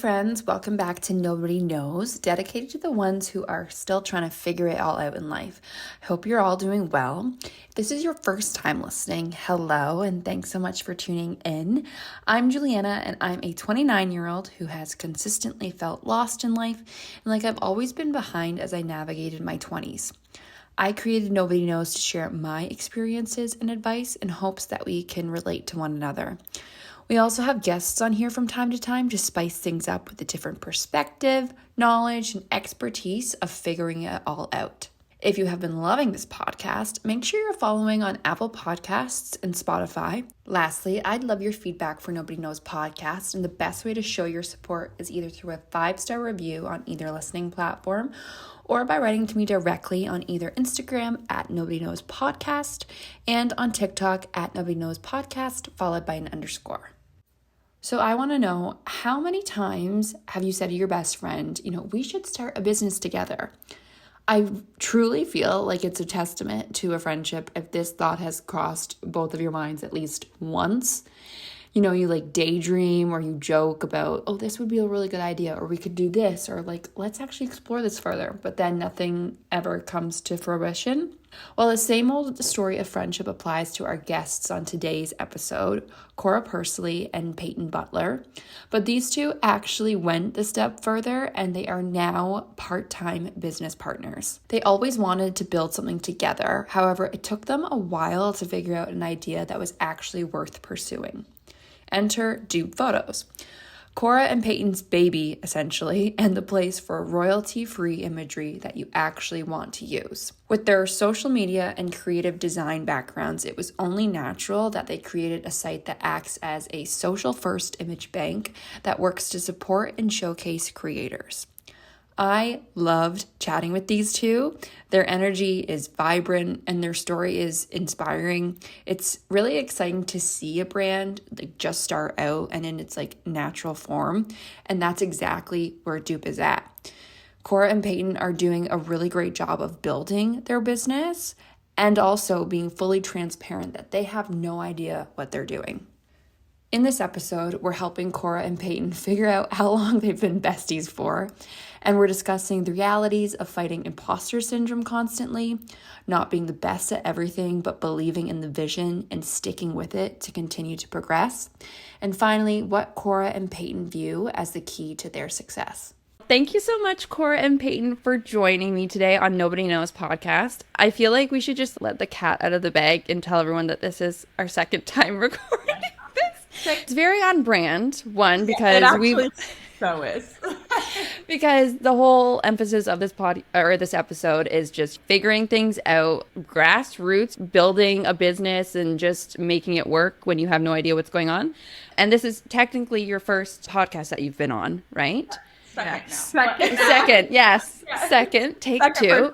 friends, welcome back to Nobody Knows, dedicated to the ones who are still trying to figure it all out in life. I hope you're all doing well. If this is your first time listening, hello, and thanks so much for tuning in. I'm Juliana, and I'm a 29-year-old who has consistently felt lost in life and like I've always been behind as I navigated my 20s. I created Nobody Knows to share my experiences and advice in hopes that we can relate to one another. We also have guests on here from time to time to spice things up with a different perspective, knowledge, and expertise of figuring it all out. If you have been loving this podcast, make sure you're following on Apple Podcasts and Spotify. Lastly, I'd love your feedback for Nobody Knows podcast, and the best way to show your support is either through a 5-star review on either listening platform or by writing to me directly on either Instagram at Nobody Knows Podcast and on TikTok at Nobody Knows Podcast, followed by an _. So I want to know, how many times have you said to your best friend, we should start a business together? I truly feel like it's a testament to a friendship if this thought has crossed both of your minds at least once. You like daydream or you joke about, oh, this would be a really good idea, or we could do this, or like, let's actually explore this further, but then nothing ever comes to fruition. Well, the same old story of friendship applies to our guests on today's episode, Cora Pursley and Payton Butler, but these two actually went the step further and they are now part-time business partners. They always wanted to build something together. However, it took them a while to figure out an idea that was actually worth pursuing. Enter Dupe Photos, Cora and Payton's baby, essentially, and the place for royalty-free imagery that you actually want to use. With their social media and creative design backgrounds, it was only natural that they created a site that acts as a social-first image bank that works to support and showcase creators. I loved chatting with these two. Their energy is vibrant and their story is inspiring. It's really exciting to see a brand just start out and in its natural form. And that's exactly where Dupe is at. Cora and Payton are doing a really great job of building their business and also being fully transparent that they have no idea what they're doing. In this episode, we're helping Cora and Payton figure out how long they've been besties for, and we're discussing the realities of fighting imposter syndrome constantly, not being the best at everything, but believing in the vision and sticking with it to continue to progress, and finally, what Cora and Payton view as the key to their success. Thank you so much, Cora and Payton, for joining me today on Nobody Knows podcast. I feel like we should just let the cat out of the bag and tell everyone that this is our second time recording. It's very on brand, one, because because the whole emphasis of this episode is just figuring things out, grassroots, building a business and just making it work when you have no idea what's going on. And this is technically your first podcast that you've been on, right? Second, yes. Second, take two.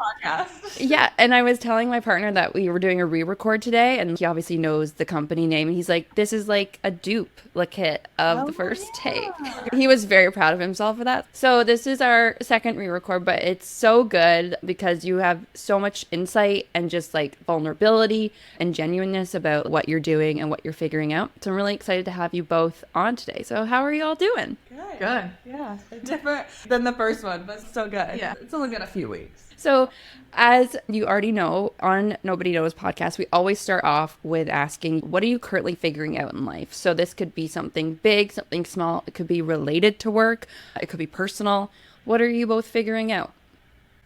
Yeah, and I was telling my partner that we were doing a re-record today, and he obviously knows the company name, and he's like, this is like a duplicate of the first take. He was very proud of himself for that. So this is our second re-record, but it's so good because you have so much insight and just vulnerability and genuineness about what you're doing and what you're figuring out. So I'm really excited to have you both on today. So how are you all doing? Good. Yeah. Different than the first one, but still good. Yeah. It's only been a few weeks. So as you already know, on Nobody Knows podcast, we always start off with asking, what are you currently figuring out in life? So this could be something big, something small. It could be related to work. It could be personal. What are you both figuring out?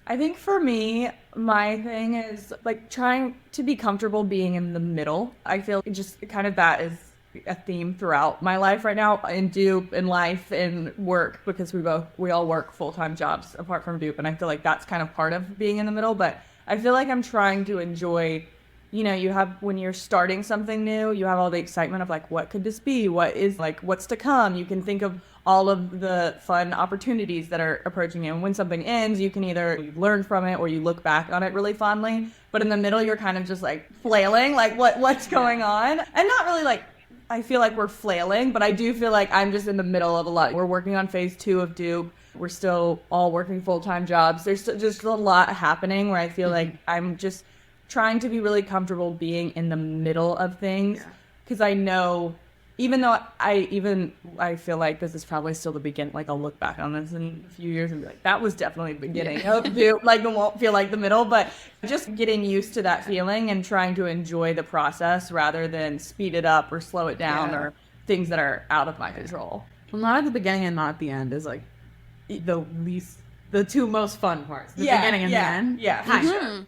I think for me, my thing is trying to be comfortable being in the middle. I feel just kind of that is a theme throughout my life right now, in Dupe, in life, in work, because we all work full-time jobs apart from Dupe, and I feel like that's kind of part of being in the middle. But I feel like I'm trying to enjoy, you have, when you're starting something new, you have all the excitement of what could this be, what is what's to come. You can think of all of the fun opportunities that are approaching you, and when something ends, you can either learn from it or you look back on it really fondly. But in the middle, you're kind of just flailing, what's going on, and not really I feel like we're flailing, but I do feel like I'm just in the middle of a lot. We're working on phase 2 of Dupe. We're still all working full-time jobs. There's just a lot happening where I feel like I'm just trying to be really comfortable being in the middle of things, because I know even though I feel like this is probably still the beginning. Like I'll look back on this in a few years and be like, that was definitely the beginning of Dupe. Like it won't feel like the middle, but just getting used to that feeling and trying to enjoy the process rather than speed it up or slow it down or things that are out of my control. Well, not at the beginning and not at the end is like the two most fun parts. The beginning and the end. Yeah, for sure.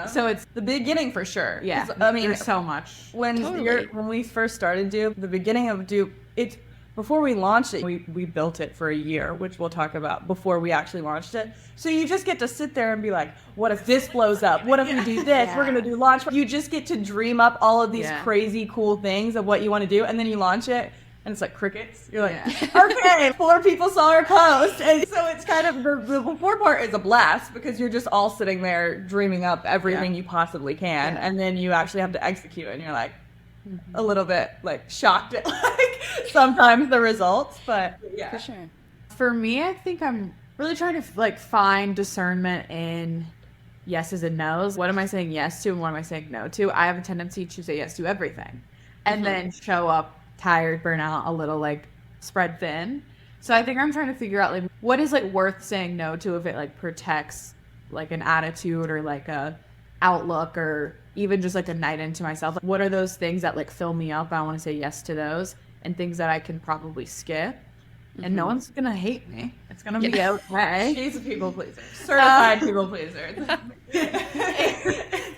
So it's the beginning for sure. Yeah, I mean, there's so much. When we first started Dupe, the beginning of Dupe, it's before we launched it, we built it for a year, which we'll talk about before we actually launched it. So you just get to sit there and be like, what if this blows up? What if we do this? We're gonna do launch. You just get to dream up all of these crazy cool things of what you want to do, and then you launch it. And it's like crickets. You're like, okay, 4 people saw our post. And so it's kind of, the before part is a blast because you're just all sitting there dreaming up everything you possibly can. Yeah. And then you actually have to execute it. And you're like a little bit like shocked at like sometimes the results. But yeah. For sure. For me, I think I'm really trying to like find discernment in yeses and nos. What am I saying yes to and what am I saying no to? I have a tendency to say yes to everything and then show up tired, burnout, a little like spread thin. So I think I'm trying to figure out like what is like worth saying no to if it like protects like an attitude or like a outlook or even just like a night into myself. Like, what are those things that like fill me up? I want to say yes to those, and things that I can probably skip. And no one's gonna hate me. It's gonna be okay. She's a people pleaser. Certified people pleaser.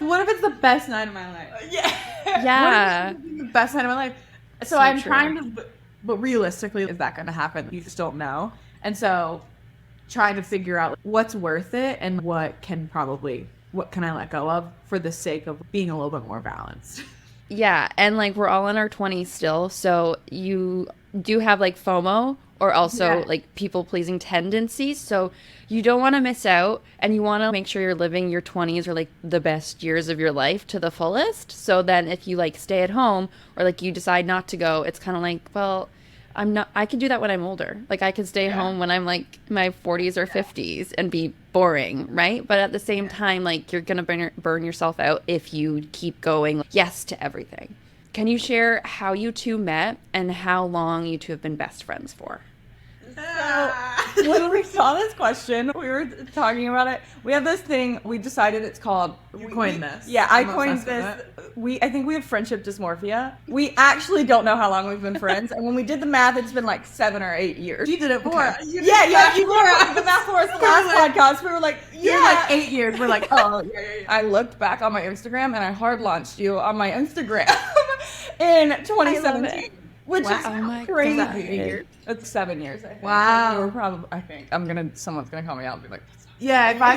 What if it's the best night of my life? Yeah. The best night of my life. So I'm trying to, but realistically, is that going to happen? You just don't know. And so trying to figure out what's worth it and what can I let go of for the sake of being a little bit more balanced. Yeah. And like we're all in our 20s still. So you do have like FOMO or also like people pleasing tendencies. So you don't want to miss out and you want to make sure you're living your 20s or like the best years of your life to the fullest. So then if you like stay at home or like you decide not to go, it's kind of like, well, I can do that when I'm older. Like I can stay home when I'm like my 40s or 50s and be boring, right? But at the same time, like you're going to burn yourself out if you keep going yes to everything. Can you share how you two met and how long you two have been best friends for? So when we saw this question, we were talking about it. We have this thing. We decided it's called. You coined this. Yeah, I coined this. I think we have friendship dysmorphia. We actually don't know how long we've been friends, and when we did the math, it's been like 7 or 8 years. You did it before. Okay. You did the math for us the last podcast. We were like, you're like 8 years. We're like, oh, yeah. I looked back on my Instagram, and I hard launched you on my Instagram in 2017. Which is crazy. It's 7 years, I think. Wow. We were probably, I think. Someone's gonna call me out and be like, yeah, if I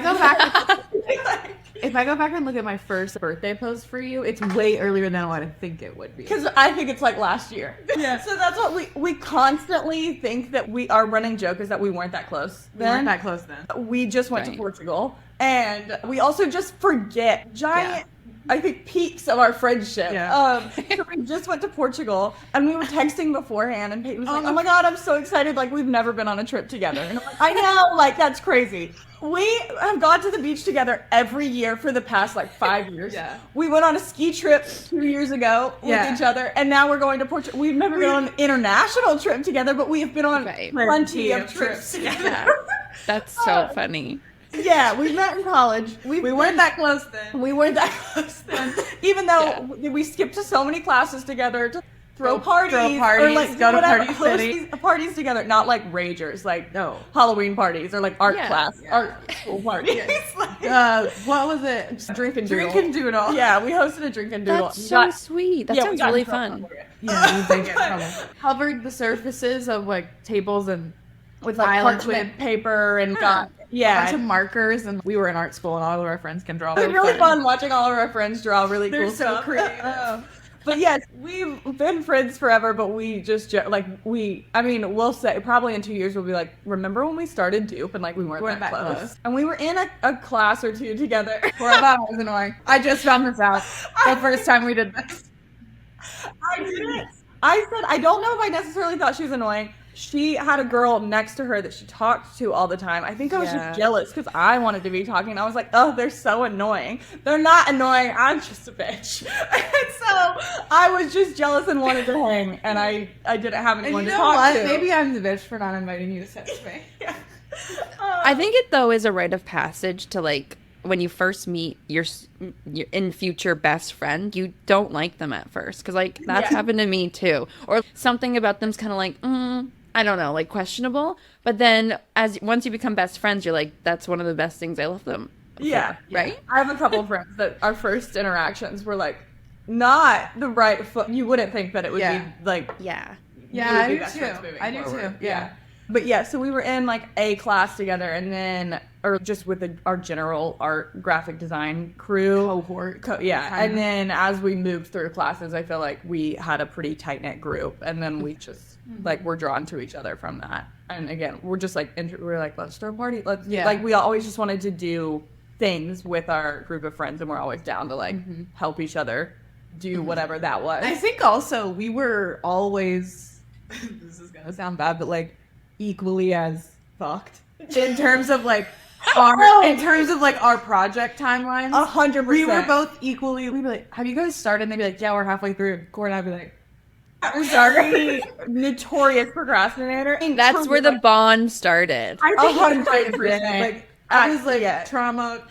go back and look at my first birthday post for you, it's way earlier than what I think it would be. Because I think it's like last year. Yeah. So that's what we constantly think that our running joke is that we weren't that close then. We weren't that close then. We just went to Portugal. And we also just forget giant I think peaks of our friendship. Yeah. So we just went to Portugal and we were texting beforehand and Payton was like, oh my God, I'm so excited. Like we've never been on a trip together. And I'm like, I know, like that's crazy. We have gone to the beach together every year for the past like 5 years. Yeah. We went on a ski trip 2 years ago with each other and now we're going to Portugal. We've never been on an international trip together, but we have been on plenty of trips together. Yeah. That's so funny. Yeah, we met in college. We weren't that close then. Even though we skipped to so many classes together to throw parties or like go to Party City. Parties together, not like ragers, like Halloween parties or like art art school parties. What was it? Drink and doodle. Drink and doodle. Yeah, we hosted a drink and doodle. That's so sweet. That sounds really fun. Yeah, we did get in trouble. Covered the surfaces of like tables and with like parchment paper and a bunch of markers, and we were in art school and all of our friends can draw. It was really fun watching all of our friends draw really cool stuff. They're so creative. But yes, we've been friends forever, but we just we'll say probably in 2 years we'll be like, remember when we started Dupe and like we weren't that close. And we were in a class or two together. Cora was annoying. I just found this out the first time we did this. I didn't. I said, I don't know if I necessarily thought she was annoying. she had a girl next to her that she talked to all the time. I think I was just jealous because I wanted to be talking. I was like, oh, they're so annoying. They're not annoying. I'm just a bitch. And so I was just jealous and wanted to hang, and I didn't have anyone to talk to. Maybe I'm the bitch for not inviting you to sit with me. Yeah. I think it, though, is a rite of passage to, like, when you first meet your in future best friend, you don't like them at first. Because, like, that's happened to me, too. Or something about them's kind of like, I don't know, like, questionable. But then once you become best friends, you're like, that's one of the best things I love them for, right? I have a couple of friends that our first interactions were, like, not the right foot. You wouldn't think that it would be, like... Yeah. Yeah, I do too. Yeah. But yeah, so we were in like a class together, and then, or just with our general art graphic design crew. Cohort. And then as we moved through classes, I feel like we had a pretty tight knit group, and then we just like were drawn to each other from that. And again, we're just like, we're like, let's throw a party. Like we always just wanted to do things with our group of friends, and we're always down to like help each other do whatever that was. I think also we were always, this is gonna sound bad, but like equally as fucked in terms of like our project timelines. 100%. We were both equally. We'd be like, "Have you guys started?" And they'd be like, "Yeah, we're halfway through." Cora and I'd be like, I'm sorry, notorious procrastinator. That's where the bond started. I think 100%. Like I was like trauma.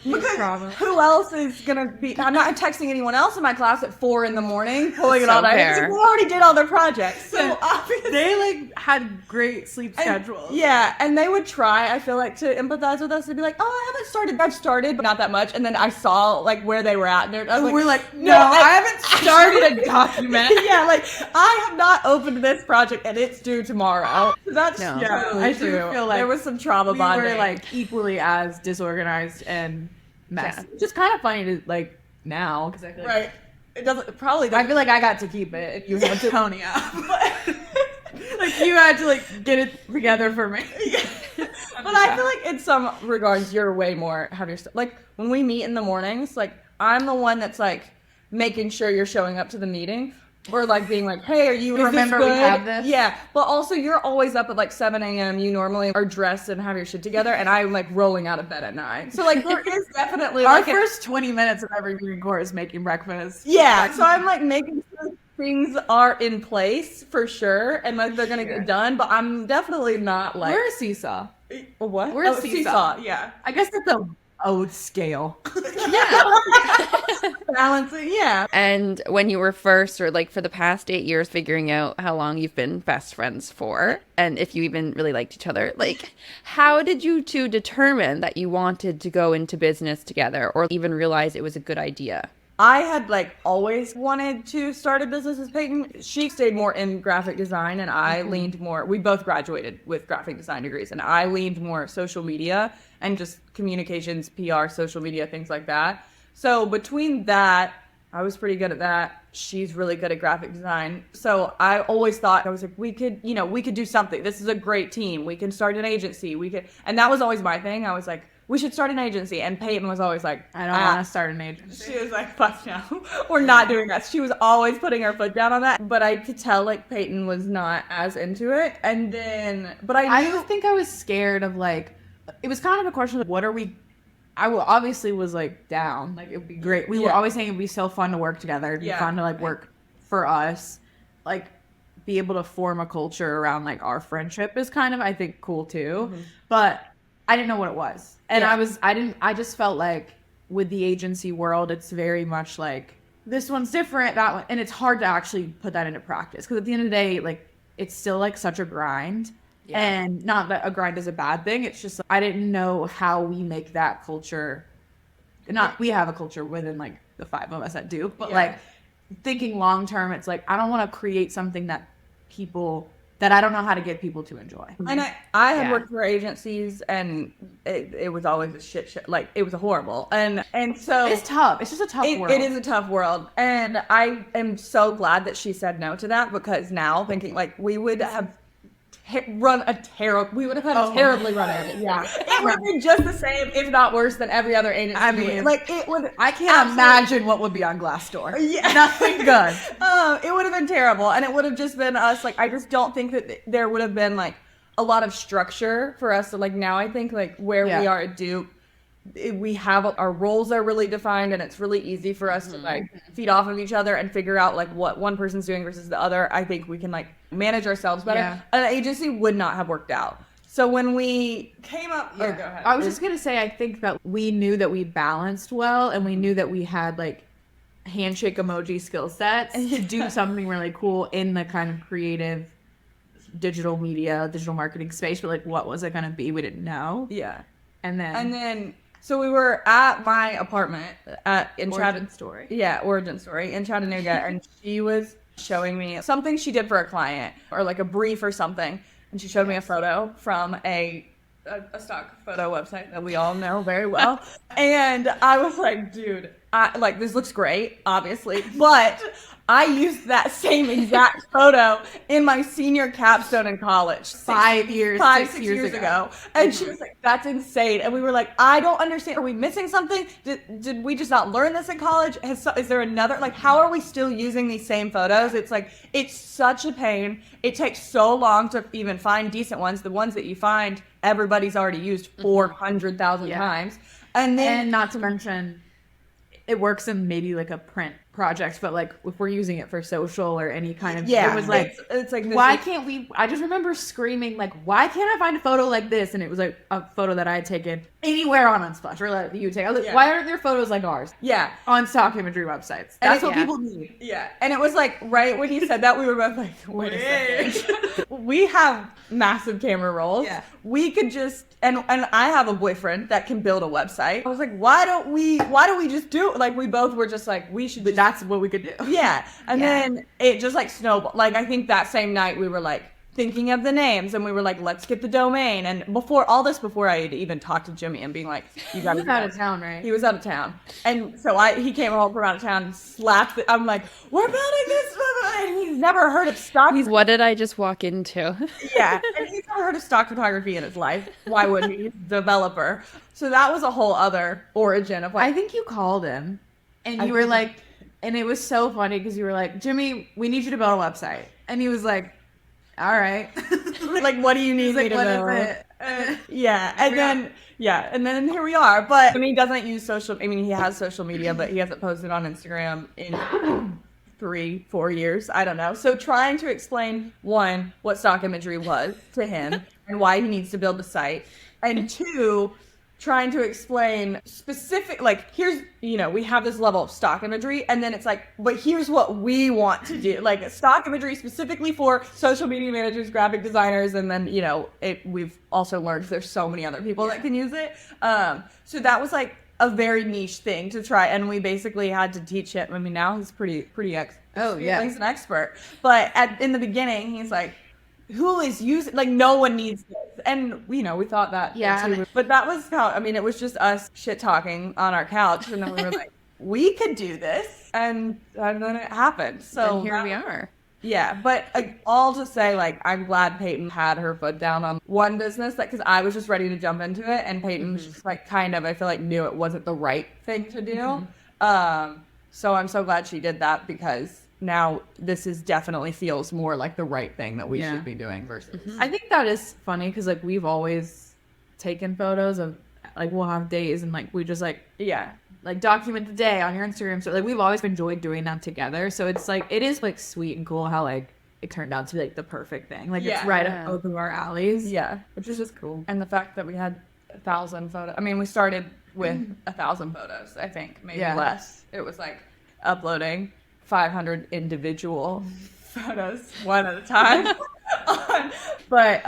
Who else is gonna be? I'm not texting anyone else in my class at 4 a.m. pulling it all night. Like, we already did all their projects, so obviously they like had great sleep schedules. Yeah, and they would try. I feel like to empathize with us. They'd be like, "Oh, I haven't started. I've started, but not that much." And then I saw like where they were at, and we're like, "No, I haven't started a document." Yeah, like I have not opened this project, and it's due tomorrow. That's I do feel like there was some trauma bonding. We were like equally as disorganized and messy. Which is kind of funny to like now because I feel like it doesn't probably. I feel like I got to keep it and you had to pony up. Like you had to like get it together for me. But I feel like in some regards you're way more have your stuff. Like when we meet in the mornings, like I'm the one that's like making sure you're showing up to the meeting. Or like being like, hey, are you remember we have this? Yeah, but also you're always up at like 7 a.m. You normally are dressed and have your shit together, and I'm like rolling out of bed at 9. So like there is definitely our like first 20 minutes of every meeting Cora is making breakfast. Yeah, so I'm like making sure things are in place for sure, and like they're gonna get done. But I'm definitely not like we're a seesaw. What? We're a seesaw. Yeah, I guess that's a scale. Balancing, yeah. And when you were first, or like for the past 8 years, figuring out how long you've been best friends for, and if you even really liked each other, like how did you two determine that you wanted to go into business together, or even realize it was a good idea? I had like always wanted to start a business as Payton. She stayed more in graphic design, and I leaned more. We both graduated with graphic design degrees, and I leaned more social media and just communications, PR, social media, things like that. So between that, I was pretty good at that. She's really good at graphic design. So I always thought, I was like, we could do something. This is a great team. We can start an agency. And that was always my thing. I was like, we should start an agency. And Payton was always like, I don't want to start an agency. She was like, fuck no, we're not doing that. She was always putting her foot down on that. But I could tell like Payton was not as into it. And then, but I think I was scared of like, it was kind of a question of what are we, obviously was like down. Like it would be great. We were always saying it'd be so fun to work together. It'd be fun to like work for us. Like be able to form a culture around like our friendship is kind of, I think, cool too. But I didn't know what it was. And I just felt like with the agency world, it's very much like this one's different, that one. And it's hard to actually put that into practice. Because at the end of the day, like it's still like such a grind. Yeah. And not that a grind is a bad thing. It's just I didn't know how we make that culture. We have a culture within like the 5 of us at Dupe, but like thinking long term, it's like I don't want to create something that I don't know how to get people to enjoy. And I had worked for agencies, and it was always a shit. Like it was horrible, and so it's tough. It's just a tough world. It is a tough world, and I am so glad that she said no to that, because now thinking like we would have run a terrible. We would have had a terribly run agency. Yeah, it would have been just the same, if not worse, than every other agency. I mean, like it would. I can't imagine what would be on Glassdoor. Yeah, nothing good. It would have been terrible, and it would have just been us. Like, I just don't think that there would have been like a lot of structure for us to like. Now I think like where we are at Dupe, we have our roles are really defined, and it's really easy for us to like feed off of each other and figure out like what one person's doing versus the other. I think we can like manage ourselves better. Yeah. An agency would not have worked out. So when we came up, go ahead. I was just gonna say, I think that we knew that we balanced well, and we knew that we had like handshake emoji skill sets to do something really cool in the kind of creative digital media, digital marketing space. But like, what was it gonna be? We didn't know. Yeah. And then so we were at my apartment in Origin Story. Yeah, Origin Story in Chattanooga, and she was showing me something she did for a client, or like a brief or something, and she showed me a photo from a stock photo website that we all know very well, and I was like, dude, this looks great, obviously, but I used that same exact photo in my senior capstone in college. 6 years ago. And she was like, that's insane. And we were like, I don't understand. Are we missing something? Did we just not learn this in college? Is there another? Like, how are we still using these same photos? It's like, it's such a pain. It takes so long to even find decent ones. The ones that you find, everybody's already used 400,000 times. And not to mention, it works in maybe like a print project, but like if we're using it for social or any kind of, it was like, it's like, why can't we? I just remember screaming like, why can't I find a photo like this? And it was like a photo that I had taken anywhere on Unsplash, or like you take. I was like, why aren't there photos like ours? Yeah, on stock imagery websites. That's what people need. Yeah, and it was like right when you said that, we were both like, wait a second. We have massive camera rolls. Yeah, we could just and I have a boyfriend that can build a website. I was like, why don't we just do it? Like, we both were just like, we should. That's what we could do. Yeah, and then it just like snowballed. Like, I think that same night we were like thinking of the names, and we were like, let's get the domain. And before I had even talked to Jimmy and being like, you got to be out of town, right? He was out of town, and so he came home from out of town and slapped it. I'm like, we're building this, and he's never heard of stock. What did I just walk into? Yeah, and he's never heard of stock photography in his life. Why wouldn't he? He's a developer. So that was a whole other origin of like. I think you called him, and you were like, and it was so funny because you were like, Jimmy, we need you to build a website, and he was like, all right. Like, what do you need me to build? Yeah, and then here we are. But I mean, he doesn't use social. I mean, he has social media, but he hasn't posted on Instagram in 3-4 years. I don't know. So trying to explain, one, what stock imagery was to him and why he needs to build the site, and two, trying to explain specific, like, here's, we have this level of stock imagery, and then it's like, but here's what we want to do, like stock imagery specifically for social media managers, graphic designers, and then, we've also learned there's so many other people that can use it. So that was like a very niche thing to try, and we basically had to teach him. I mean, now he's pretty he's an expert, but in the beginning, he's like, who is using, like, no one needs this. And, we thought that. Yeah. But that was how, I mean, it was just us shit talking on our couch. And then we were like, we could do this. And then it happened. So and here we are. Yeah. But all to say, like, I'm glad Payton had her foot down on one business, because I was just ready to jump into it. And Payton just, like, kind of, I feel like, knew it wasn't the right thing to do. So I'm so glad she did that, because now this definitely feels more like the right thing that we should be doing versus. I think that is funny because like we've always taken photos of, like, we'll have days and like we just like document the day on your Instagram. So like we've always enjoyed doing that together. So it's like, it is like sweet and cool how like it turned out to be like the perfect thing. Like it's right up both of our alleys. Yeah, which is just cool. And the fact that we had 1,000 photos. I mean, we started with 1,000 photos, I think, maybe less. It was like uploading 500 individual photos one at a time. But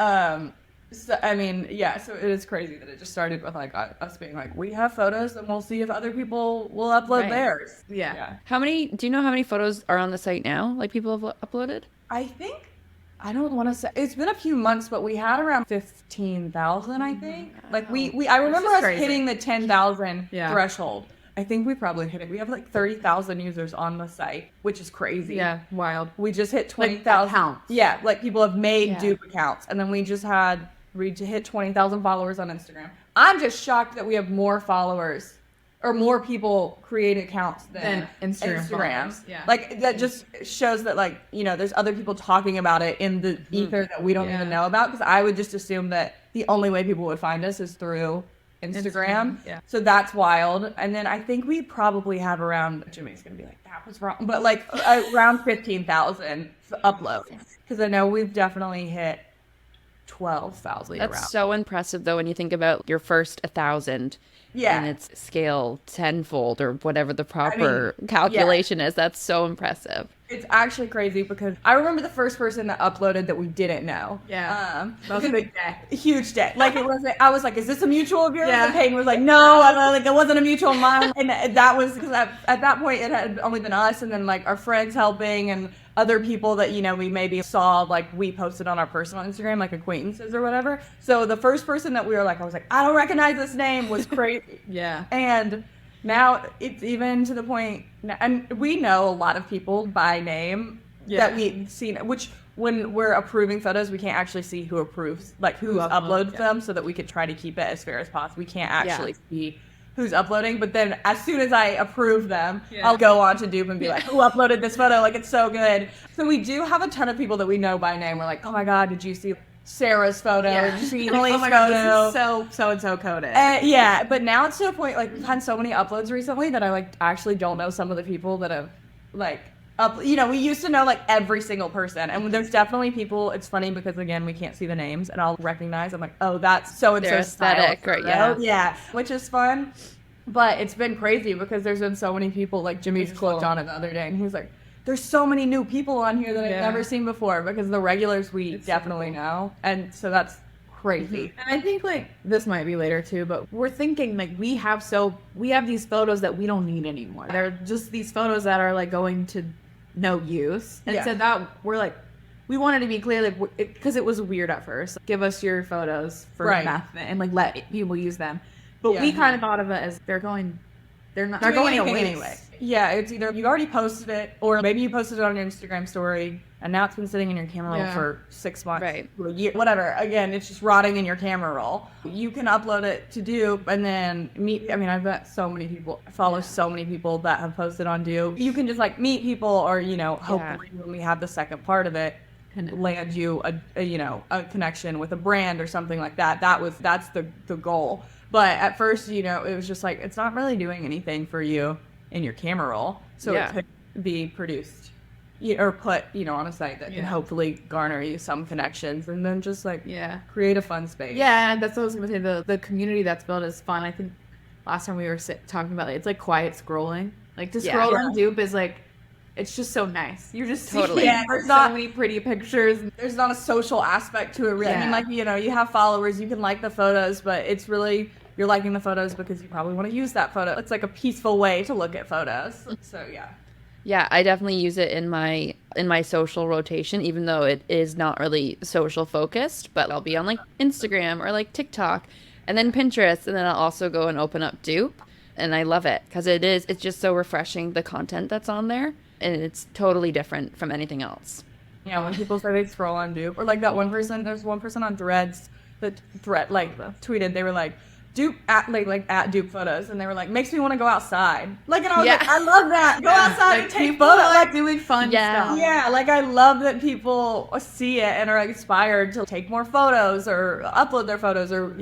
so, I mean, so it is crazy that it just started with like us being like, we have photos and we'll see if other people will upload theirs. Do you know how many photos are on the site now, like people have uploaded? I don't want to say, it's been a few months, but we had around 15,000, I think. Like I remember us hitting the 10,000 threshold. I think we probably hit it. We have like 30,000 users on the site, which is crazy. Yeah, wild. We just hit Like 20,000 accounts. Yeah, like people have made Yeah. Dupe accounts, and then we hit 20,000 followers on Instagram. I'm just shocked that we have more followers or more people create accounts than Instagram followers. Yeah. Like that just shows that like, you know, there's other people talking about it in the ether that we don't even know about, because I would just assume that the only way people would find us is through Instagram. Yeah. So that's wild. And then I think we probably have around, Jimmy's gonna be like, that was wrong, but like around 15,000 uploads, because I know we've definitely hit 12,000 around. That's so impressive, though, when you think about your first 1,000. Yeah. And it's scale tenfold or whatever the proper calculation is. That's so impressive. It's actually crazy because I remember the first person that uploaded that we didn't know. Yeah. That was a big day. Huge day. Like it was, I was like, is this a mutual of yours? Yeah. And Payton was like, no, like it wasn't a mutual of mine. And that was because at that point it had only been us, and then like our friends helping and other people that, you know, we maybe saw, like we posted on our personal Instagram, like acquaintances or whatever. So the first person that we were like, I was like, I don't recognize this name, was crazy. Yeah. And now it's even to the point, and we know a lot of people by name that we've seen, which when we're approving photos, we can't actually see who approves, like who uploads them, so that we could try to keep it as fair as possible. We can't actually see who's uploading, but then as soon as I approve them, I'll go on to Dupe and be like, who uploaded this photo? Like, it's so good. So we do have a ton of people that we know by name. We're like, oh my God, did you see Sarah's photo? Did you see Emily's photo? God, this is so-and-so coded. Yeah, but now it's to a point, like, we've had so many uploads recently that I, like, actually don't know some of the people that have, like, you know, we used to know like every single person, and there's definitely people. It's funny because again, we can't see the names, and I'll recognize. I'm like, oh, that's so and so aesthetic, right? Yeah, which is fun. But it's been crazy because there's been so many people. Like Jimmy clicked on it the other day, and he was like, "There's so many new people on here that I've never seen before." Because the regulars we definitely know, and so that's crazy. And I think like this might be later too, but we're thinking like we have these photos that we don't need anymore. They're just these photos that are like going to no use, and so that we're like, we wanted to be clear, like, because it was weird at first. Give us your photos for nothing, and like let people use them. But we kind of thought of it as they're going anyway. Yeah, it's either you already posted it, or maybe you posted it on your Instagram story, and now it's been sitting in your camera roll for 6 months, or a year, whatever. Again, it's just rotting in your camera roll. You can upload it to Dupe, and then meet. I mean, I've got so many people, I follow so many people that have posted on Dupe. You can just like meet people, or you know, hopefully when we have the second part of it, land you a connection with a brand or something like that. That's the goal. But at first, you know, it was just like, it's not really doing anything for you in your camera roll. So it could be produced or put, you know, on a site that can hopefully garner you some connections, and then just like create a fun space. Yeah, that's what I was going to say. The community that's built is fun. I think last time we were talking about it, it's like quiet scrolling. Like to scroll on Dupe is like, it's just so nice. You're just seeing so many pretty pictures. There's not a social aspect to it, really. I mean, like, you know, you have followers, you can like the photos, but it's really, you're liking the photos because you probably want to use that photo. It's like a peaceful way to look at photos. So, Yeah, I definitely use it in my social rotation, even though it is not really social focused, but I'll be on like Instagram or like TikTok and then Pinterest, and then I'll also go and open up Dupe, and I love it because it's just so refreshing, the content that's on there, and it's totally different from anything else. Yeah, when people say they scroll on Dupe, or like that one person, there's one person on Threads that tweeted, they were like, Dupe at Dupe Photos, and they were like, makes me want to go outside. Like, and I was like, I love that. Go outside and take photos. Like doing fun stuff. Yeah, like I love that people see it and are inspired to take more photos or upload their photos or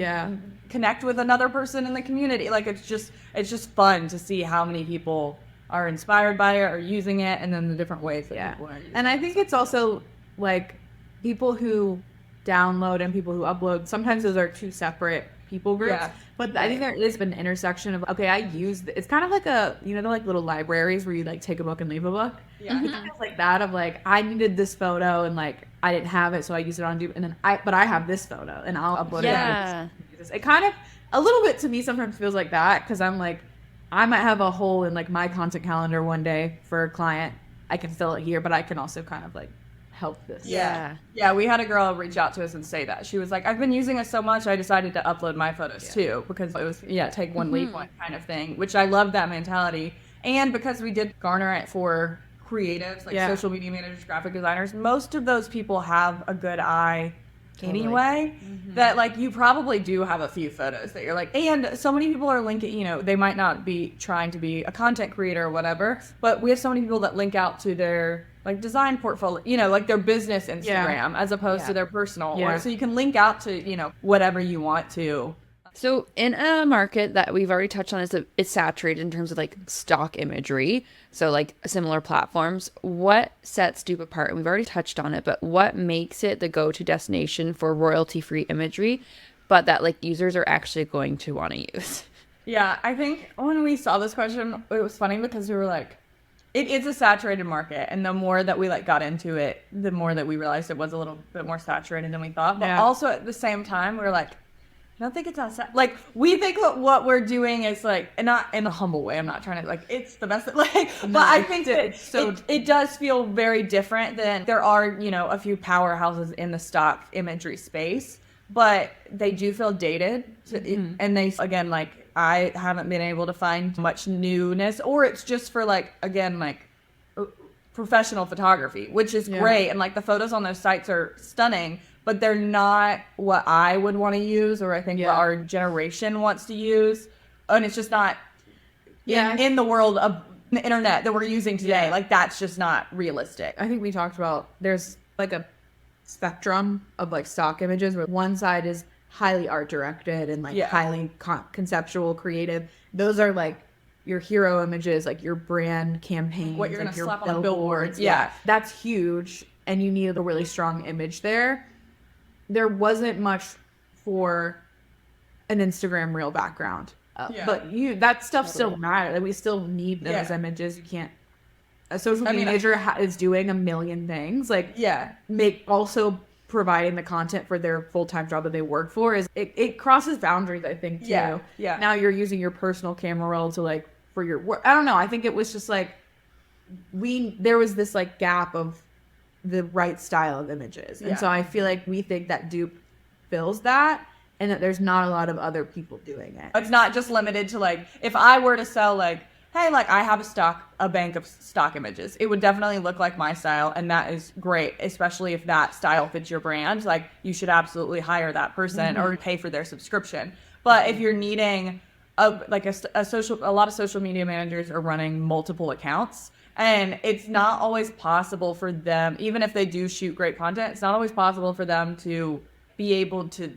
connect with another person in the community. Like it's just fun to see how many people are inspired by it or using it, and then the different ways that people are using it. And I think it's also like people who download and people who upload, sometimes those are two separate people groups. Yeah. But I think there is an intersection of, okay, I use it's kind of like a, you know, they're like little libraries where you like take a book and leave a book. Yeah. It's like that of like, I needed this photo and like I didn't have it, so I used it on Dupe, and then I have this photo and I'll upload it. It kind of a little bit to me sometimes feels like that, because I'm like, I might have a hole in like my content calendar one day for a client. I can fill it here, but I can also kind of like help this. Yeah. Yeah, we had a girl reach out to us and say that. She was like, I've been using it so much, I decided to upload my photos too, because it was, take one, leave one kind of thing, which I love that mentality. And because we did garner it for creatives, like social media managers, graphic designers, most of those people have a good eye anyway, that like you probably do have a few photos that you're like, and so many people are linking, they might not be trying to be a content creator or whatever, but we have so many people that link out to their like design portfolio, like their business Instagram as opposed to their personal. Or, so you can link out to, whatever you want to. So in a market that we've already touched on, it's saturated in terms of like stock imagery, so like similar platforms, what sets Dupe apart? And we've already touched on it, but what makes it the go-to destination for royalty-free imagery, but that like users are actually going to want to use? Yeah, I think when we saw this question, it was funny because we were like, it is a saturated market, and the more that we like got into it, the more that we realized it was a little bit more saturated than we thought. But also at the same time, we were like, I don't think it's that like we think that what we're doing is like, and not in a humble way. I'm not trying to like it's the best. Like, but I think that it does feel very different than there are a few powerhouses in the stock imagery space, but they do feel dated, and they again like I haven't been able to find much newness, or it's just for like again like professional photography, which is great, and like the photos on those sites are stunning. But they're not what I would want to use, or I think what our generation wants to use. And it's just not in the world of the internet that we're using today. Like, that's just not realistic. I think we talked about there's like a spectrum of like stock images where one side is highly art directed and like highly conceptual, creative. Those are like your hero images, like your brand campaigns, what you're like going to slap on billboards. Yeah. That's huge. And you need a really strong image there. There wasn't much for an Instagram reel background, but that stuff still matters. We still need those images. You can't. A social media manager is doing a million things. Like also providing the content for their full-time job that they work for is it crosses boundaries. I think too. Yeah. Now you're using your personal camera roll to like for your work. I don't know. I think it was just like there was this like gap of the right style of images. And so I feel like we think that Dupe fills that, and that there's not a lot of other people doing it. It's not just limited to like, if I were to sell like, hey, like I have a bank of stock images, it would definitely look like my style, and that is great, especially if that style fits your brand. Like you should absolutely hire that person or pay for their subscription. But if you're needing a lot of social media managers are running multiple accounts, and it's not always possible for them, even if they do shoot great content, it's not always possible for them to be able to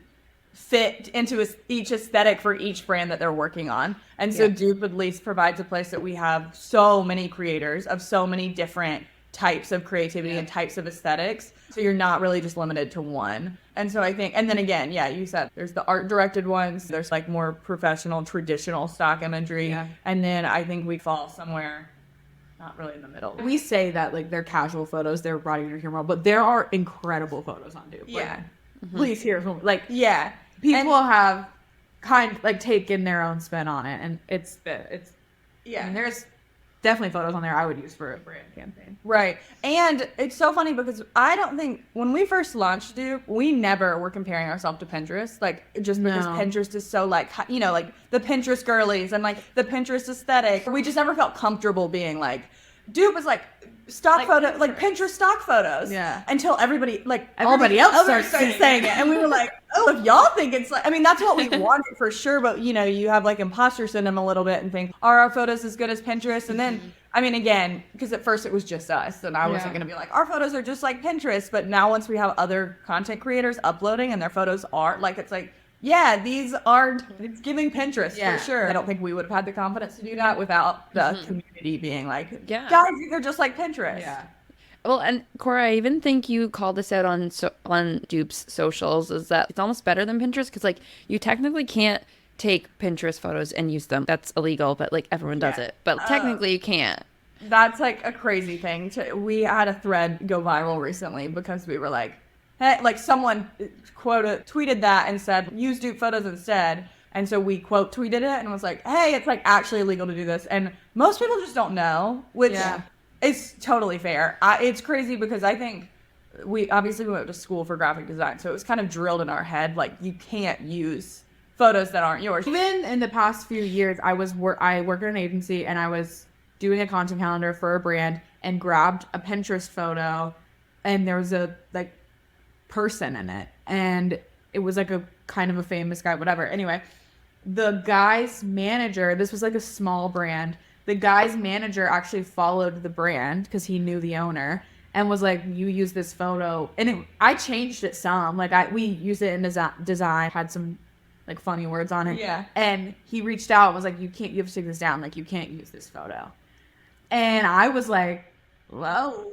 fit into each aesthetic for each brand that they're working on. And so Dupe at least provides a place that we have so many creators of so many different types of creativity and types of aesthetics. So you're not really just limited to one. And so I think, and then again, you said there's the art directed ones, there's like more professional, traditional stock imagery. Yeah. And then I think we fall somewhere not really in the middle. We say that like they're casual photos, they're brought in your camera, but there are incredible photos on Dupe. Yeah. Like, please hear from people have taken their own spin on it, and it's and there's definitely photos on there I would use for a brand campaign. Right. And it's so funny because I don't think when we first launched Dupe, we never were comparing ourselves to Pinterest. Like just because Pinterest is so like, like the Pinterest girlies and like the Pinterest aesthetic. We just never felt comfortable being like, Dupe is like stock photo, like Pinterest stock photos. Yeah. Until everybody else starts saying it. And we were like, oh, if y'all think it's like, I mean, that's what we wanted for sure. But, you have like imposter syndrome a little bit and think, are our photos as good as Pinterest? And then, I mean, again, because at first it was just us. And I wasn't going to be like, our photos are just like Pinterest. But now once we have other content creators uploading and their photos are like, it's like, it's giving Pinterest for sure. I don't think we would have had the confidence to do that without the community being like, guys, they're just like Pinterest. Yeah. Well, and Cora, I even think you called this out on Dupe's socials, is that it's almost better than Pinterest because like you technically can't take Pinterest photos and use them. That's illegal, but like everyone does it. But technically you can't. That's like a crazy thing. We had a thread go viral recently because we were like, hey, like someone tweeted that and said, use Dupe Photos instead. And so we quote tweeted it and was like, hey, it's like actually illegal to do this. And most people just don't know, which is totally fair. It's crazy because I think we went to school for graphic design, so it was kind of drilled in our head, like, you can't use photos that aren't yours. Even in the past few years, I worked at an agency and I was doing a content calendar for a brand and grabbed a Pinterest photo and there was a like person in it and it was like a kind of a famous guy, whatever. Anyway, the guy's manager, this was like a small brand. The guy's manager actually followed the brand because he knew the owner and was like, you use this photo. And I changed it some. Like we used it in design, had some like funny words on it. Yeah. And he reached out and was like, you have to take this down. Like, you can't use this photo. And I was like, whoa.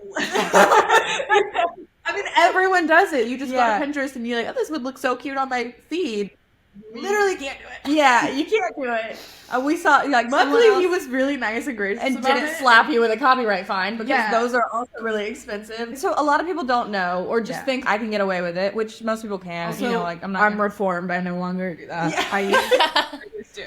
I mean, everyone does it. You just go to Pinterest and you're like, oh, this would look so cute on my feed. Literally can't do it. Yeah, you can't do it. We saw, like, luckily he was really nice and gracious and about didn't it. slap you with a copyright fine because those are also really expensive. So a lot of people don't know or just think I can get away with it, which most people can. Also, you know, like I'm reformed. I no longer do that. Yeah. I used to.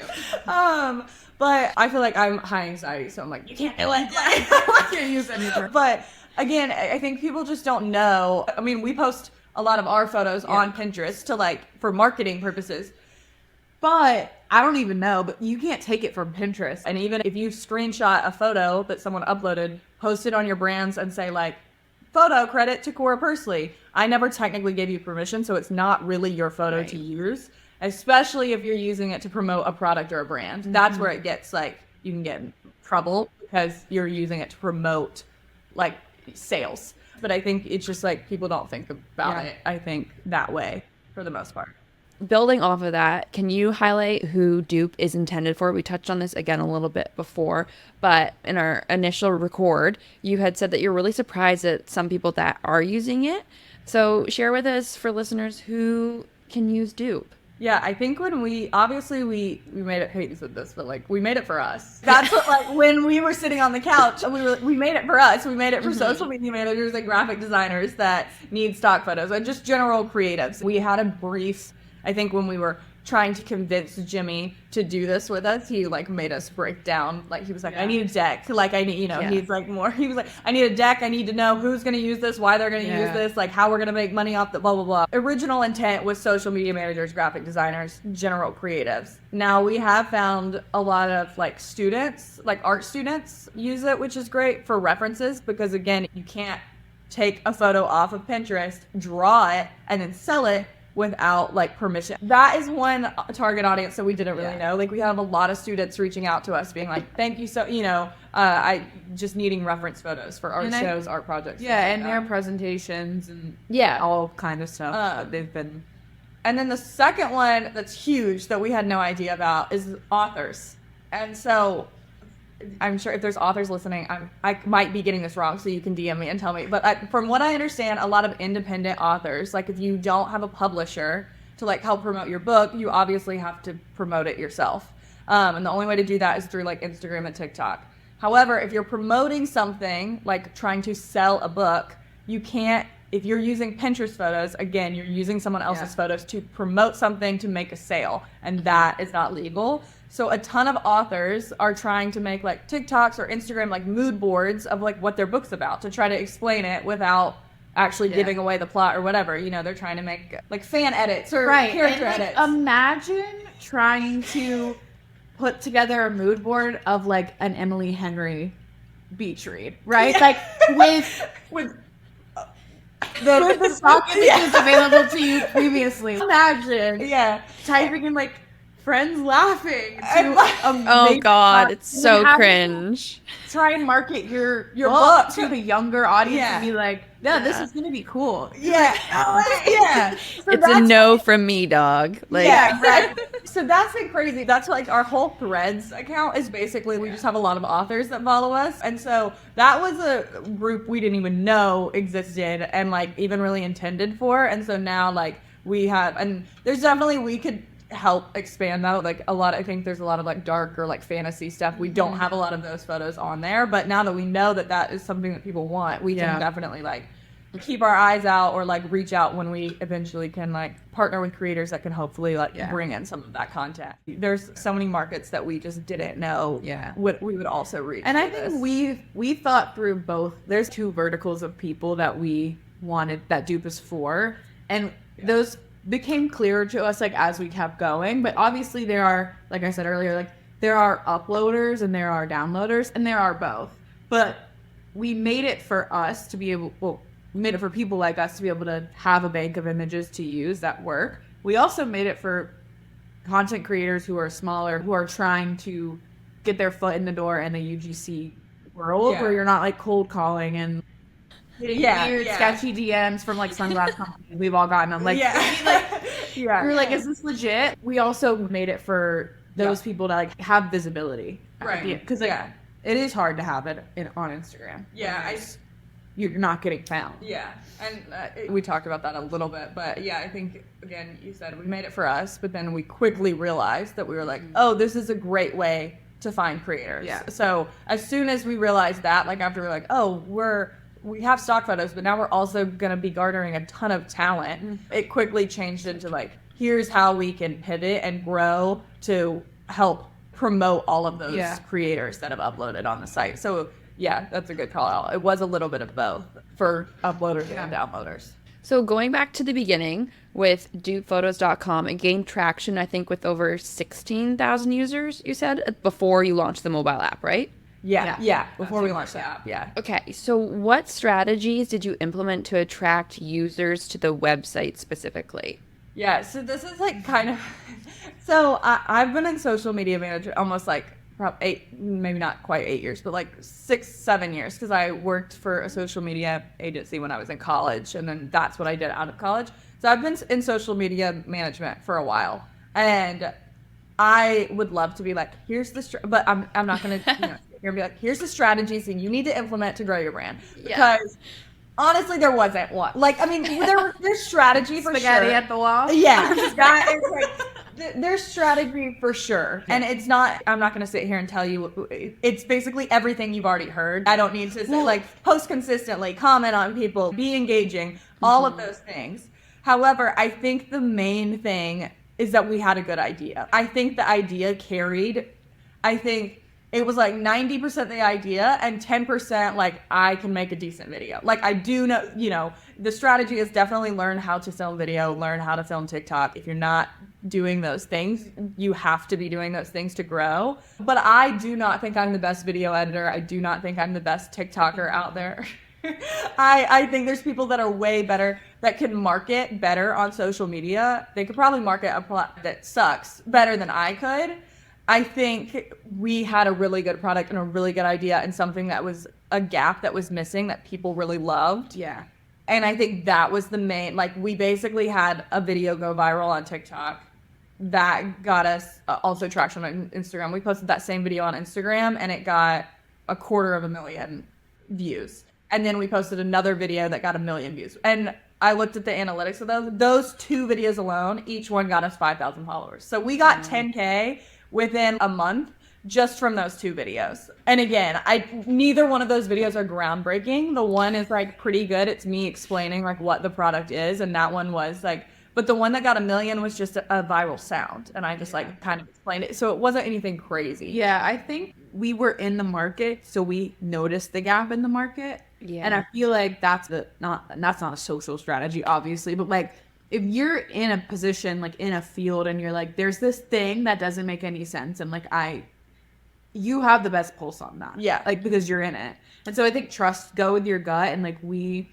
But I feel like I'm high anxiety, so I'm like, you can't do it. I can't use anything. But again, I think people just don't know. I mean, we post a lot of our photos on Pinterest to like for marketing purposes. But I don't even know, but you can't take it from Pinterest. And even if you screenshot a photo that someone uploaded, post it on your brands and say like, photo credit to Cora Pursley. I never technically gave you permission, so it's not really your photo to use, especially if you're using it to promote a product or a brand. Mm-hmm. That's where it gets like, you can get in trouble because you're using it to promote like sales. But I think it's just like people don't think about it, I think, that way for the most part. Building off of that, can you highlight who Dupe is intended for? We touched on this again a little bit before, but in our initial record, you had said that you're really surprised at some people that are using it. So share with us, for listeners, who can use Dupe. Yeah, I think when we made it, Peyton said this, but like we made it for us. That's what, like, when we were sitting on the couch, we made it for us. We made it for social media managers and graphic designers that need stock photos and just general creatives. We had a brief, I think when we were trying to convince Jimmy to do this with us, he like made us break down. Like he was like, I need a deck. Like I need, he's like more, he was like, I need a deck. I need to know who's going to use this, why they're going to use this, like how we're going to make money off the blah, blah, blah. Original intent was social media managers, graphic designers, general creatives. Now we have found a lot of like students, like art students use it, which is great for references because again, you can't take a photo off of Pinterest, draw it, and then sell it without like permission. That is one target audience that we didn't really know. Like we have a lot of students reaching out to us being like, thank you so, I just needing reference photos for art shows, art projects. Yeah, and their presentations and all kind of stuff that they've been. And then the second one that's huge that we had no idea about is authors. And so I'm sure if there's authors listening, I might be getting this wrong, so you can DM me and tell me. But from what I understand, a lot of independent authors, like if you don't have a publisher to like help promote your book, you obviously have to promote it yourself. And the only way to do that is through like Instagram and TikTok. However, if you're promoting something, like trying to sell a book, you can't, if you're using Pinterest photos, again, you're using someone else's photos to promote something to make a sale, and that is not legal. So a ton of authors are trying to make like TikToks or Instagram like mood boards of like what their book's about to try to explain it without actually giving away the plot or whatever. They're trying to make like fan edits or character edits. Imagine trying to put together a mood board of like an Emily Henry beach read, right? Like with the stock images available to you previously. Imagine typing in like friends laughing to oh god, it's so cringe. Try and market your book to the younger audience and be like, this is gonna be cool. So it's a no from me, dog. Like, so that's like crazy. That's like our whole Threads account is basically we just have a lot of authors that follow us, and so that was a group we didn't even know existed and like even really intended for, and so now like we have, and there's definitely we could help expand that. Like I think there's a lot of like dark or like fantasy stuff. We don't have a lot of those photos on there, but now that we know that is something that people want, we can definitely like keep our eyes out or like reach out when we eventually can like partner with creators that can hopefully like bring in some of that content. There's so many markets that we just didn't know what we would also reach. And I think we thought through both. There's two verticals of people that we wanted that Dupe is for. And those became clearer to us like as we kept going. But obviously there are, like I said earlier, like there are uploaders and there are downloaders and there are both. But we made it for us to be able, well, we made it for people like us to be able to have a bank of images to use that work. We also made it for content creators who are smaller, who are trying to get their foot in the door in the UGC world where you're not like cold calling and weird sketchy DMs from like sunglass companies. We've all gotten them. Like, you're like, is this legit? We also made it for those people to like have visibility, right? Because like it is hard to have it on Instagram. You're not getting found. And we talked about that a little bit, but I think again you said we made it for us, but then we quickly realized that we were like, oh, this is a great way to find creators. So as soon as we realized that, like after we're like, oh, we have stock photos, but now we're also going to be garnering a ton of talent. It quickly changed into like, here's how we can pivot and grow to help promote all of those creators that have uploaded on the site. So that's a good call out. It was a little bit of both for uploaders and downloaders. So going back to the beginning with dupephotos.com, it gained traction, I think, with over 16,000 users, you said, before you launched the mobile app, right? Before we launched the app, Okay, so what strategies did you implement to attract users to the website specifically? So this is like kind of... So I've been in social media manager almost like probably 8, maybe not quite 8 years, but like 6, 7 years, because I worked for a social media agency when I was in college, and then that's what I did out of college. So I've been in social media management for a while, and I would love to be like, here's the, but I'm not going to, you're gonna be like, here's the strategies that you need to implement to grow your brand. Because honestly, there wasn't one. Like, I mean, there's strategy for Spaghetti sure. at the wall. That is like, there's strategy for sure. And it's not, I'm not going to sit here and tell you, it's basically everything you've already heard. I don't need to say, like, post consistently, comment on people, be engaging, all of those things. However, I think the main thing is that we had a good idea. I think the idea carried. I think it was like 90% the idea and 10% like I can make a decent video. Like I do know, the strategy is definitely learn how to film video, learn how to film TikTok. If you're not doing those things, you have to be doing those things to grow. But I do not think I'm the best video editor. I do not think I'm the best TikToker out there. I think there's people that are way better that can market better on social media. They could probably market a product that sucks better than I could. I think we had a really good product and a really good idea and something that was a gap that was missing that people really loved. And I think that was the main, like we basically had a video go viral on TikTok that got us also traction on Instagram. We posted that same video on Instagram and it got 250,000 views. And then we posted another video that got 1 million views. And I looked at the analytics of those 2 videos alone, each one got us 5,000 followers. So we got 10K within a month just from those 2 videos. And again, neither one of those videos are groundbreaking. The one is like pretty good. It's me explaining like what the product is. And that one was like, but the one that got 1 million was just a viral sound. And I just like kind of explained it. So it wasn't anything crazy. I think we were in the market, so we noticed the gap in the market. And I feel like that's not a social strategy, obviously, but like if you're in a position, like in a field and you're like, there's this thing that doesn't make any sense. And like, you have the best pulse on that. Like, because you're in it. And so I think go with your gut. And like, we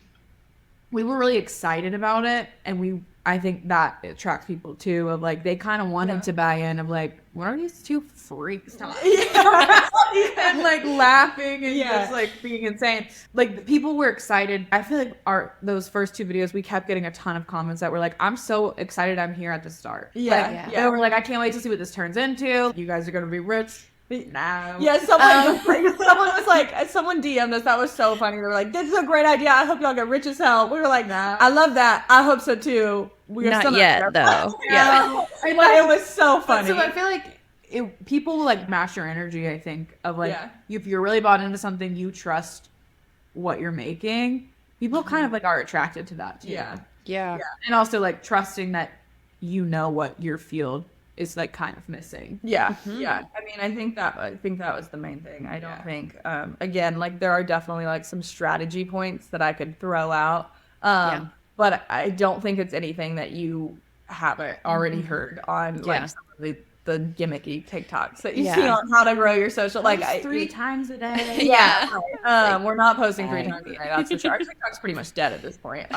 were really excited about it. And I think that attracts people too, of like, they kind of wanted to buy in of like, what are these 2 freaks talking about? And like laughing and just like being insane. Like people were excited. I feel like those first 2 videos, we kept getting a ton of comments that were like, I'm so excited I'm here at the start. They were like, I can't wait to see what this turns into. You guys are going to be rich. No. Someone DM'd us. That was so funny. They were like, this is a great idea. I hope y'all get rich as hell. We were like, nah. I love that. I hope so too. We are not yet though. It was so funny. So I feel like people will like match your energy, I think, of like, if you're really bought into something, you trust what you're making. People kind of like are attracted to that too. Yeah. And also like trusting that what your field is like kind of missing. I mean, I think that was the main thing. I don't think again, like there are definitely like some strategy points that I could throw out But I don't think it's anything that you haven't already heard on like some of the gimmicky TikToks that you see on how to grow your social. Like 3 times a day. We're not posting 3 times a day. That's for sure. Our TikTok's pretty much dead at this point.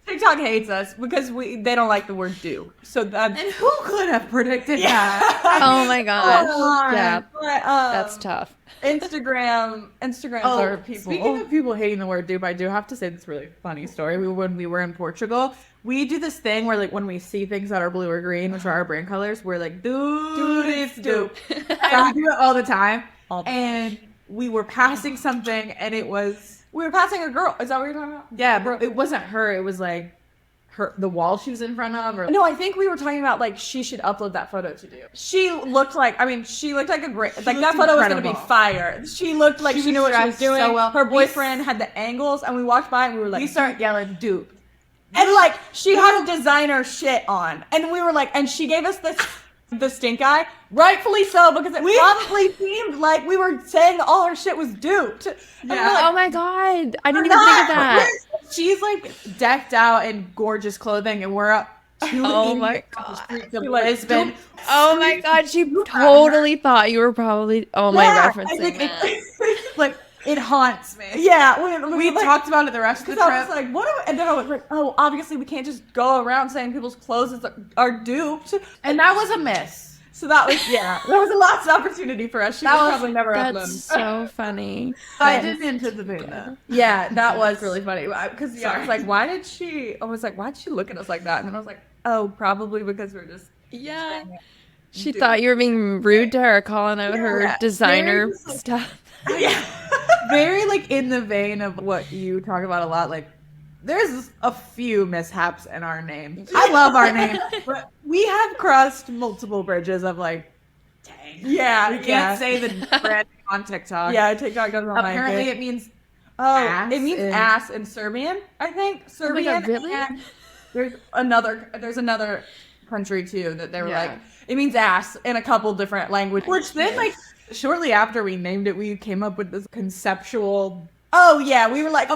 TikTok hates us because they don't like the word "do." So that's And who could have predicted that? Oh my gosh. Yeah. But, That's tough. Instagrams are people. Speaking of people hating the word dupe, I do have to say this really funny story. When we were in Portugal, we do this thing where like when we see things that are blue or green, which are our brand colors, we're like, dude, it's dupe. And we do it all the time. And we were passing something and we were passing a girl. Is that what you're talking about? Yeah, but it wasn't her. It was like the wall she was in front of. Or no, I think we were talking about like she should upload that photo to do. She looked like a great, like that photo was going to be fire. She looked like she knew what she was doing. So well. Her boyfriend had the angles and we walked by and we were like, we started yelling dupe. And like she had designer shit on and we were like, and she gave us the stink eye, rightfully so, because it probably seemed like we were saying all her shit was duped. Yeah. Like, oh my god, I didn't even think of that. She's like decked out in gorgeous clothing, and we're up to oh my god, Lisbon. Oh my god, she totally thought you were probably referencing that. Like it haunts me. Yeah, we talked about it the rest of the trip. I was like, what? And then I was like, oh, obviously we can't just go around saying people's clothes are duped. And that was a miss. So that was there was a lost opportunity for us. She would probably never upload. That's so funny. I didn't anticipate that. Yeah, that was really funny. Because I was like, why'd she look at us like that? And then I was like, oh, probably because we're just She thought you were being rude to her, calling out her designer stuff. Yeah. Very like in the vein of what you talk about a lot, like there's a few mishaps in our name. I love our name, but we have crossed multiple bridges of like, dang. Yeah, we can't say the brand on TikTok. Yeah, TikTok doesn't like it. Apparently it means it means ass in Serbian, I think. Serbian. Oh my God, really? And there's another country too that they were like, it means ass in a couple different languages. Which then like shortly after we named it, we came up with this conceptual. Oh yeah, we were like,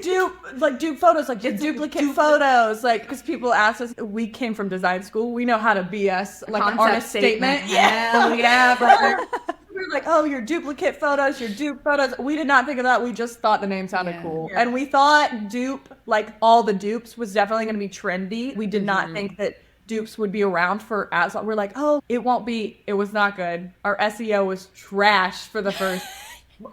dupe photos, like just duplicate photos, like because people asked us. We came from design school. We know how to BS like an artist statement. Yeah, brother. We were like, oh, your duplicate photos, your dupe photos. We did not think of that. We just thought the name sounded cool, and we thought dupe, like all the dupes, was definitely going to be trendy. We did not think that dupes would be around for as long. We're like, oh, it won't be. It was not good. Our SEO was trash for the first.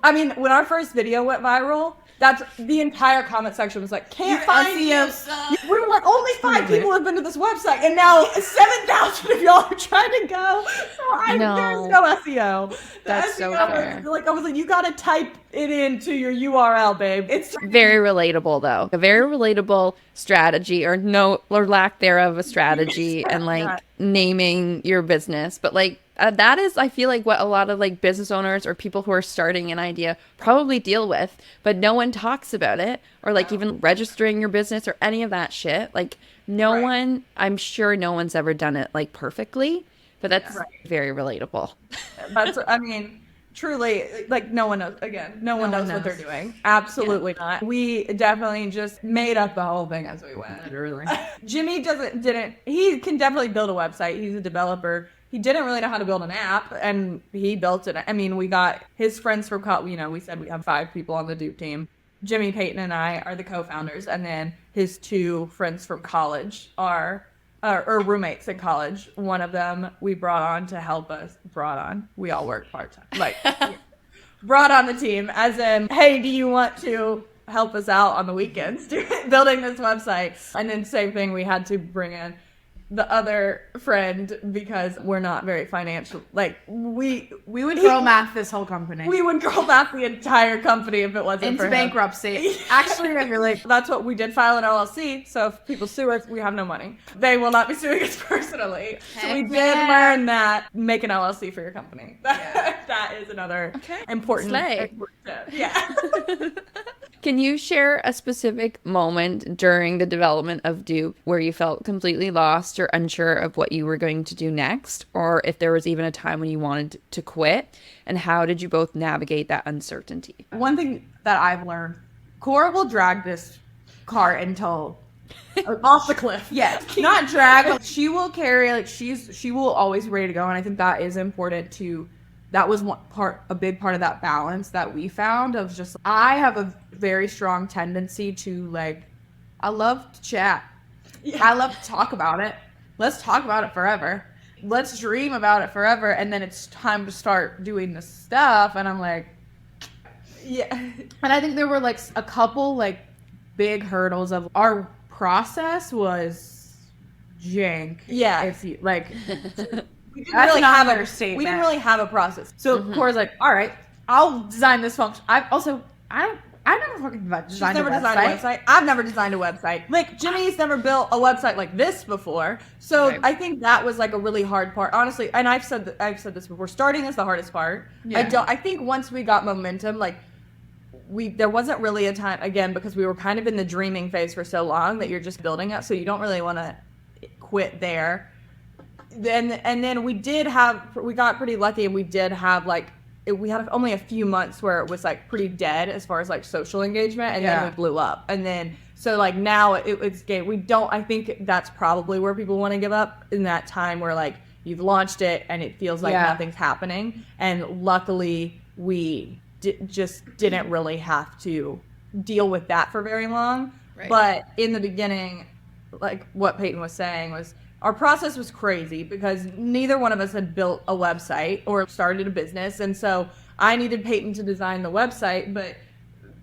I mean, when our first video went viral, that's the entire comment section was like, can't find you. We were like, only 5 people have been to this website, and now 7,000 of y'all are trying to go. So there's no SEO. That's so fair. I was like, you gotta type it into your URL, babe. It's very relatable though. A very relatable strategy or lack thereof a strategy and like naming your business. But like that is, I feel like what a lot of like business owners or people who are starting an idea probably deal with, but no one talks about it or like even registering your business or any of that shit. Like I'm sure no one's ever done it like perfectly, but that's very relatable. I mean, truly, like no one knows. Again, no one knows what they're doing. Absolutely not. We definitely just made up the whole thing as we went. Literally. Jimmy didn't. He can definitely build a website. He's a developer. He didn't really know how to build an app, and he built it. I mean, we got his friends from college. You know, we said we have 5 people on the Dupe team. Jimmy, Payton, and I are the co-founders, and then his 2 friends from college are roommates in college. One of them we brought on to help us. We all work part-time. Like, brought on the team as in, hey, do you want to help us out on the weekends building this website? And then same thing, we had to bring in the other friend because we're not very financial. Like we would girl math this whole company. We would girl math the entire company if it wasn't into for bankruptcy. Actually, I feel like that's what we did. File an LLC. So if people sue us, we have no money. They will not be suing us personally. So we did learn that make an LLC for your company. That is another important tip. Yeah. Can you share a specific moment during the development of Dupe where you felt completely lost or unsure of what you were going to do next, or if there was even a time when you wanted to quit, and how did you both navigate that uncertainty? One thing that I've learned, Cora will drag this cart until Off the cliff. yes, not drag. But she will carry, like, she will always be ready to go, and I think that is important to. That was a big part of that balance that we found of just. I have a very strong tendency to, like, I love to chat. Yeah. I love to talk about it. Let's talk about it forever. Let's dream about it forever, and then it's time to start doing the stuff. And I'm like, yeah. And I think there were like a couple like big hurdles of our process was jank. Yeah. If you like. We didn't really have a process. So Cora's like, all right, I'll design this function. I've never fucking designed a website. I've never designed a website. Like, Jimmy's never built a website like this before. So right. I think that was like a really hard part, honestly. And I've said this before. Starting is the hardest part. Yeah. I think once we got momentum, like there wasn't really a time, again, because we were kind of in the dreaming phase for so long that you're just building up. So you don't really want to quit there. And then we got pretty lucky, and we did have we had only a few months where it was like pretty dead as far as like social engagement, and then we blew up. And then so like now it's game. I think that's probably where people want to give up, in that time where like you've launched it and it feels like nothing's happening. And luckily we just didn't really have to deal with that for very long. Right. But in the beginning, like what Payton was saying was, our process was crazy because neither one of us had built a website or started a business. And so I needed Payton to design the website, but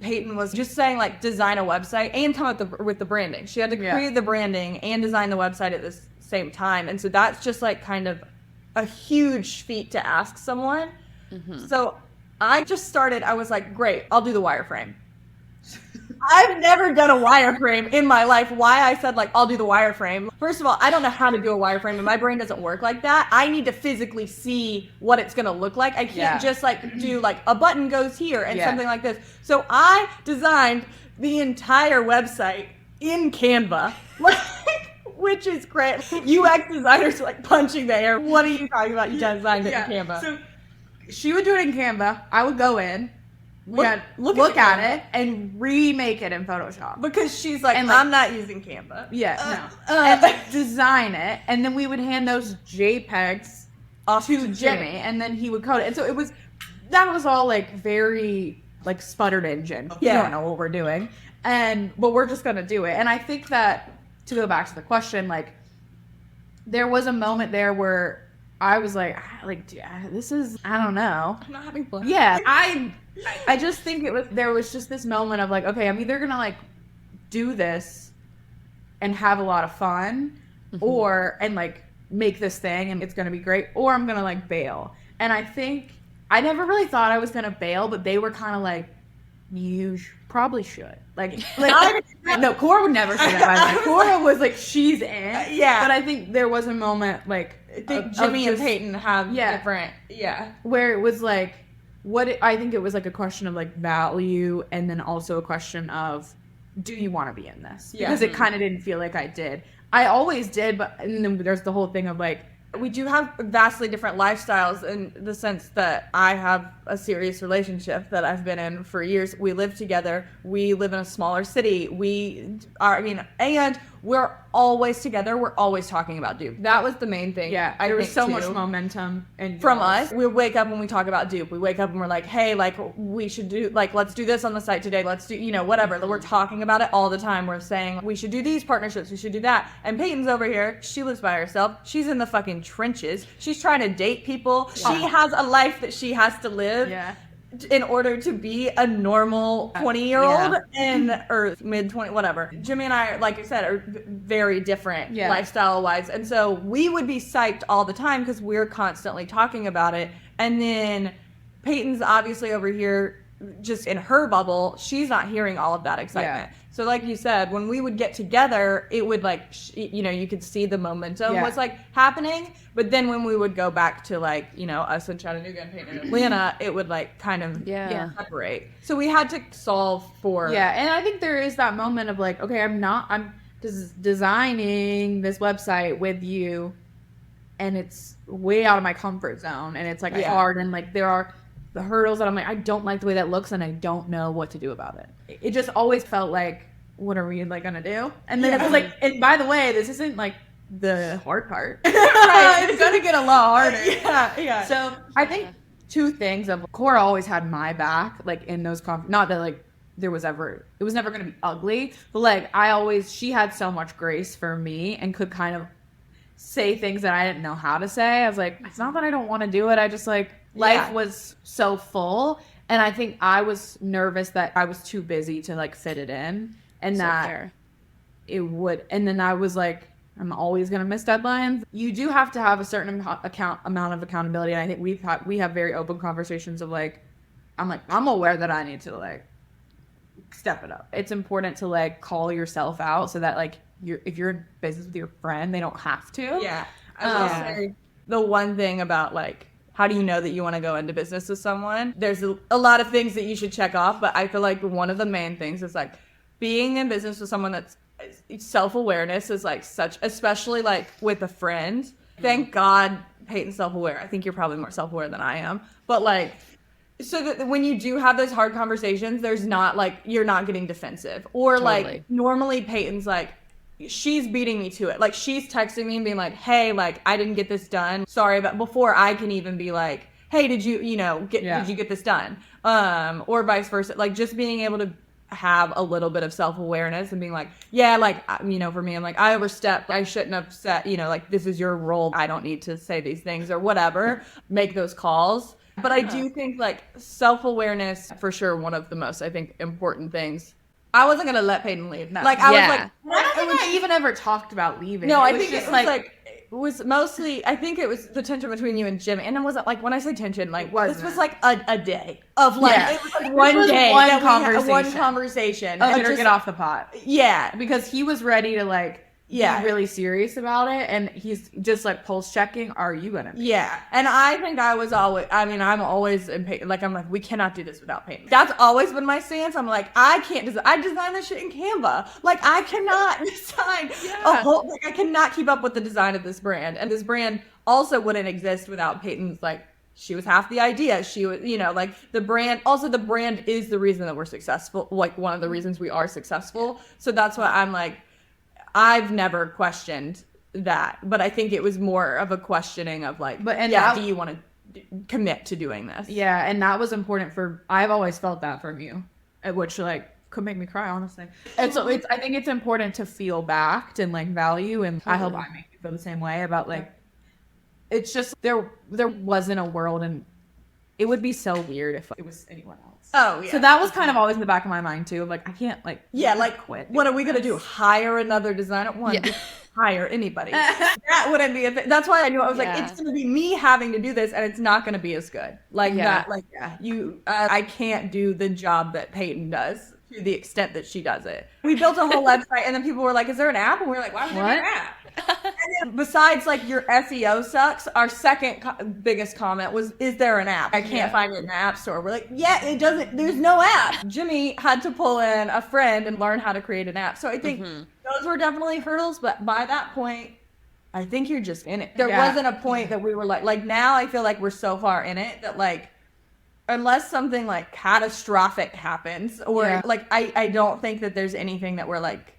Payton was just saying like design a website and come up with the branding. She had to create the branding and design the website at the same time. And so that's just like kind of a huge feat to ask someone. Mm-hmm. So I was like, great, I'll do the wireframe. I've never done a wireframe in my life. Why I said like I'll do the wireframe. First of all, I don't know how to do a wireframe, and my brain doesn't work like that. I need to physically see what it's gonna look like. I can't just like do like a button goes here and something like this. So I designed the entire website in Canva, which is great. UX designers are like punching the air. What are you talking about? You designed it in Canva. So she would do it in Canva. I would go in. Look at it and remake it in Photoshop. Because she's like, I'm not using Canva. Yeah, no. And design it, and then we would hand those JPEGs off to Jimmy, and then he would code it. And so that was all like very like sputtered engine. Yeah. We don't know what we're doing, but we're just gonna do it. And I think that, to go back to the question, like there was a moment there where I was like, this is, I don't know. I'm not having fun. Yeah, I just think there was just this moment of like, okay, I'm either gonna like do this and have a lot of fun, and like make this thing and it's gonna be great, or I'm gonna like bail. And I think I never really thought I was gonna bail, but they were kind of like, you probably should. No, Cora would never say that. By the way. Cora was like, she's in. But I think there was a moment like, I think Jimmy and Payton have different. Where it was like, I think it was like a question of like value, and then also a question of, do you want to be in this? Because it kind of didn't feel like I did. I always did, but and then there's the whole thing of like, we do have vastly different lifestyles, in the sense that I have a serious relationship that I've been in for years. We live together. We live in a smaller city. And we're always together. We're always talking about Dupe. That was the main thing. Yeah, there was so much momentum. From us, we wake up and we talk about Dupe. We wake up and we're like, hey, like we should do, like, let's do this on the site today. Let's do, whatever. We're talking about it all the time. We're saying we should do these partnerships. We should do that. And Payton's over here. She lives by herself. She's in the fucking trenches. She's trying to date people. Yeah. She has a life that she has to live. Yeah. In order to be a normal 20-year-old or mid-20, whatever. Jimmy and I, like I said, are very different lifestyle-wise. And so we would be psyched all the time because we're constantly talking about it. And then Payton's obviously over here just in her bubble. She's not hearing all of that excitement. Yeah. So like you said, when we would get together, it would like, you could see the momentum was like happening. But then when we would go back to like, us in Chattanooga and Payton and Atlanta, it would like kind of separate. So we had to solve for. Yeah. And I think there is that moment of like, okay, I'm designing this website with you, and it's way out of my comfort zone, and it's like hard, and like there are the hurdles that I'm like, I don't like the way that looks, and I don't know what to do about it. It just always felt like what are we like gonna do? And then it's like, and by the way, this isn't like the hard part. Right. It's gonna get a lot harder. Yeah. So I think two things of Cora always had my back, like in those not that like it was never gonna be ugly, but like she had so much grace for me and could kind of say things that I didn't know how to say. I was like, it's not that I don't want to do it. I just like life was so full, and I think I was nervous that I was too busy to like fit it in, and So that fair. it would. And then I was like, I'm always gonna miss deadlines. You do have to have a certain amount of accountability, and I think we have very open conversations of like, I'm aware that I need to like step it up. It's important to like call yourself out so that like if you're in business with your friend, they don't have to. Yeah. I will say the one thing about like, how do you know that you want to go into business with someone? There's a lot of things that you should check off, but I feel like one of the main things is like being in business with someone that's self-awareness is like especially like with a friend. Thank God Payton's self-aware. I think you're probably more self-aware than I am. But like, so that when you do have those hard conversations, there's not like, you're not getting defensive. Or like, normally Payton's like, she's beating me to it. Like, she's texting me and being like, hey, like, I didn't get this done. Sorry, but before I can even be like, hey, did you get this done? Or vice versa. Like, just being able to have a little bit of self-awareness and being like, yeah, like, for me, I'm like, I overstepped. I shouldn't have said, like, this is your role. I don't need to say these things or whatever. Make those calls. But I do think like self-awareness for sure, one of the most, I think, important things. I wasn't going to let Payton leave. No. Like, I was like, I don't think I even ever talked about leaving. No, I think it was like, it was mostly, I think it was the tension between you and Jimmy. And it wasn't like, when I say tension, like, this was like a day of like, it was like one day. One conversation. Better just get off the pot. Yeah. Because he was ready to like, be really serious about it, and he's just like pulse checking, are you gonna be? Yeah. And I think I'm always impatient. Like, I'm like, we cannot do this without Payton. That's always been my stance. I'm like, I can't design. I designed this shit in Canva. Like, I cannot design a whole, like, I cannot keep up with the design of this brand. And this brand also wouldn't exist without Payton's, like, she was half the idea. She was, like the brand is the reason that we're successful. Like, one of the reasons we are successful. So that's why I'm like, I've never questioned that, but I think it was more of a questioning of like, do you want to commit to doing this? Yeah, and that was important I've always felt that from you, which like could make me cry, honestly. And so I think it's important to feel backed and like value, and I hope I make you feel the same way about like, it's just there wasn't a world, and it would be so weird if it was anyone else. Oh, yeah. So that was kind of always in the back of my mind too. Like, I can't like quit. What are we gonna do? Hire another designer? Hire anybody. That wouldn't be a thing. That's why I knew. I was like, it's gonna be me having to do this, and it's not gonna be as good. Like that. Like I can't do the job that Payton does to the extent that she does it. We built a whole website, and then people were like, "Is there an app?" And we were like, "Why would there be an app?" And then besides, like, your SEO sucks, our second biggest comment was, is there an app? I can't find it in the app store. We're like, it doesn't, there's no app. Jimmy had to pull in a friend and learn how to create an app. So I think those were definitely hurdles, but by that point, I think you're just in it. There wasn't a point that we were like now I feel like we're so far in it that like, unless something like catastrophic happens or like, I don't think that there's anything that we're like,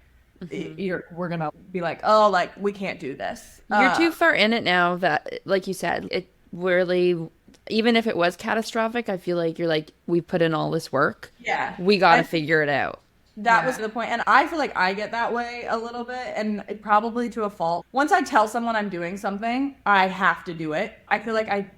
we're gonna be like, oh, like we can't do this. You're too far in it now that, like you said, it really, even if it was catastrophic, I feel like you're like, we put in all this work. Yeah. We got to figure it out. That was the point. And I feel like I get that way a little bit, and probably to a fault. Once I tell someone I'm doing something, I have to do it. I feel like I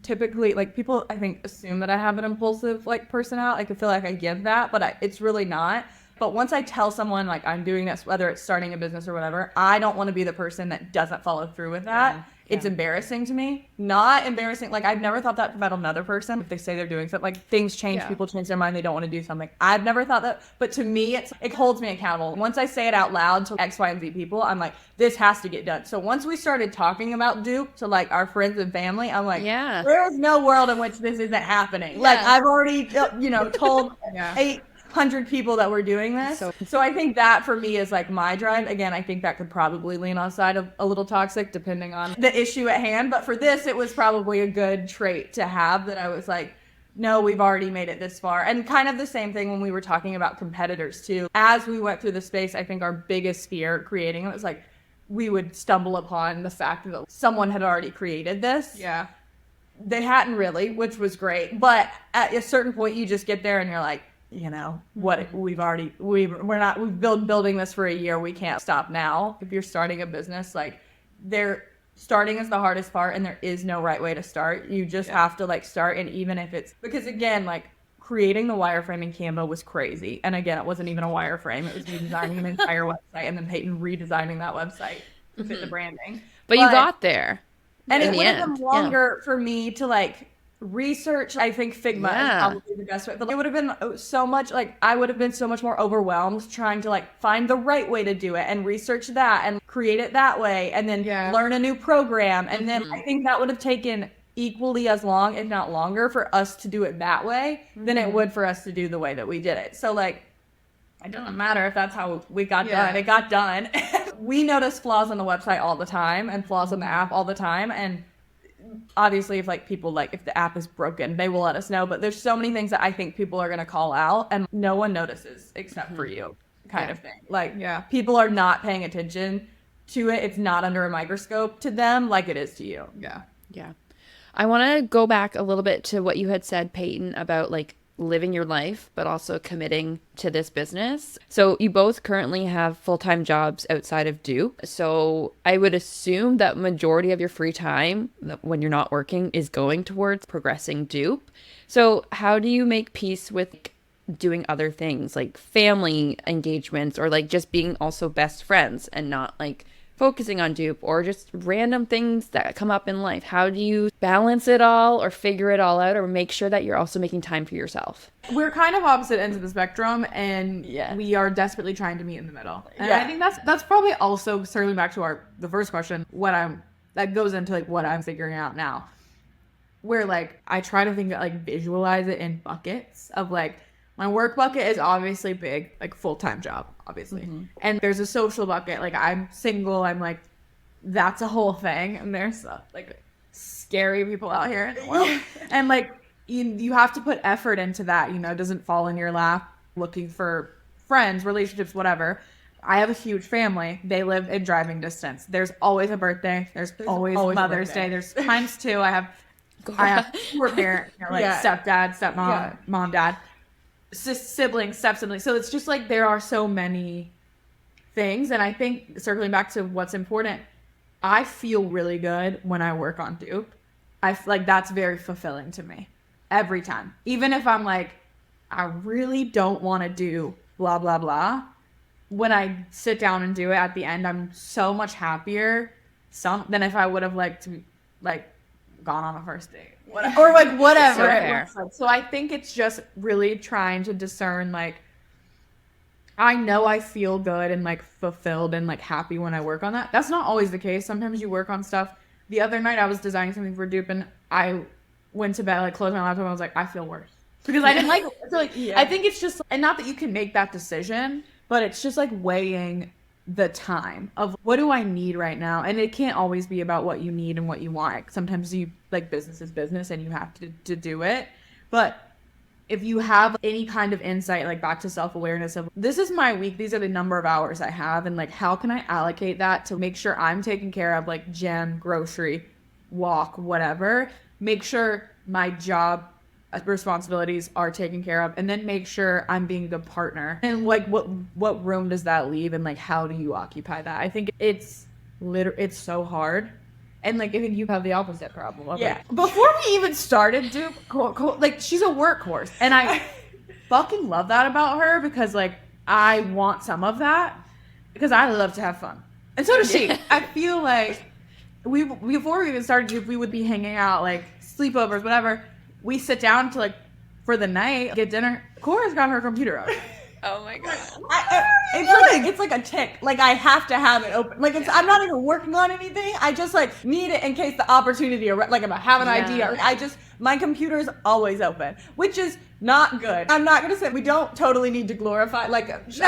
typically, like, people, I think, assume that I have an impulsive, like, personality. I feel like I give that, but it's really not. But once I tell someone, like, I'm doing this, whether it's starting a business or whatever, I don't want to be the person that doesn't follow through with that. Yeah. It's embarrassing to me. Not embarrassing. Like, I've never thought that about another person. If they say they're doing something, like, things change, people change their mind, they don't want to do something. I've never thought that. But to me, it holds me accountable. Once I say it out loud to X, Y, and Z people, I'm like, this has to get done. So once we started talking about Dupe to, like, our friends and family, I'm like, there is no world in which this isn't happening. Like, I've already, told 800 people that we're doing this. So I think that for me is like my drive. Again, I think that could probably lean on side of a little toxic depending on the issue at hand. But for this, it was probably a good trait to have, that I was like, no, we've already made it this far. And kind of the same thing when we were talking about competitors too. As we went through the space, I think our biggest fear creating it was like, we would stumble upon the fact that someone had already created this. Yeah. They hadn't really, which was great. But at a certain point, you just get there and you're like, you know, what we've been building this for a year. We can't stop now. If you're starting a business, like starting is the hardest part, and there is no right way to start. You just have to like start. And even if it's, because again, like creating the wireframe in Canva was crazy. And again, it wasn't even a wireframe. It was me designing an entire website and then Payton redesigning that website to fit the branding. But you got there. And it would have been longer for me to like research. I think Figma is probably the best way. But it would have been so much, like I would have been so much more overwhelmed trying to like find the right way to do it and research that and create it that way and then learn a new program. And then I think that would have taken equally as long, if not longer, for us to do it that way than it would for us to do the way that we did it. So like, it doesn't matter if that's how we got done. It got done. We notice flaws on the website all the time and flaws on the app all the time. And obviously if like people like, if the app is broken, they will let us know. But there's so many things that I think people are going to call out and no one notices except for you kind of thing. Like people are not paying attention to it. It's not under a microscope to them like it is to you. Yeah. I want to go back a little bit to what you had said, Payton, about like living your life, but also committing to this business. So you both currently have full-time jobs outside of Dupe. So I would assume that majority of your free time when you're not working is going towards progressing Dupe. So how do you make peace with doing other things like family engagements or like just being also best friends and not like focusing on Dupe or just random things that come up in life? How do you balance it all or figure it all out or make sure that you're also making time for yourself? We're kind of opposite ends of the spectrum, and we are desperately trying to meet in the middle. And I think that's probably also circling back to the first question, that goes into like what I'm figuring out now. Where like I try to visualize it in buckets of like, my work bucket is obviously big, like full-time job, obviously. And there's a social bucket. Like I'm single. I'm like, that's a whole thing. And there's like scary people out here in the world. And like, you have to put effort into that, you know, it doesn't fall in your lap looking for friends, relationships, whatever. I have a huge family. They live in driving distance. There's always a birthday. There's always Mother's Day. There's times two. I have 4 parents, you know, like stepdad, stepmom, mom, dad. Siblings, step-siblings. So it's just like there are so many things. And I think circling back to what's important, I feel really good when I work on Dupe. I feel like that's very fulfilling to me every time. Even if I'm like, I really don't want to do blah, blah, blah. When I sit down and do it at the end, I'm so much happier than if I would have gone on a first date. Or like whatever it looks like. So I think it's just really trying to discern, like, I know I feel good and like fulfilled and like happy when I work on that. That's not always the case. Sometimes you work on stuff. The other night I was designing something for Dupe and I went to bed, like closed my laptop and I was like, I feel worse. Because I didn't like it. So like, I think it's just, and not that you can make that decision, but it's just like weighing the time of what do I need right now. And it can't always be about what you need and what you want. Sometimes you like business is business and you have to do it. But if you have any kind of insight, like back to self-awareness of this is my week, these are the number of hours I have, and like how can I allocate that to make sure I'm taken care of, like gym, grocery, walk, whatever, make sure my job responsibilities are taken care of, and then make sure I'm being a good partner. And like what room does that leave, and like how do you occupy that? I think it's so hard. And like I think you have the opposite problem. Before we even started Dupe, like she's a workhorse, and I fucking love that about her because like I want some of that because I love to have fun, and so does she. I feel like before we even started Dupe, we would be hanging out, like sleepovers, whatever. We sit down to like for the night, get dinner. Cora's got her computer out. Oh my god! It's like a tick. Like I have to have it open. Like I'm not even working on anything. I just like need it in case the opportunity, like if I have an idea. Like, my computer is always open, which is not good. I'm not gonna say we don't totally need to glorify. Like which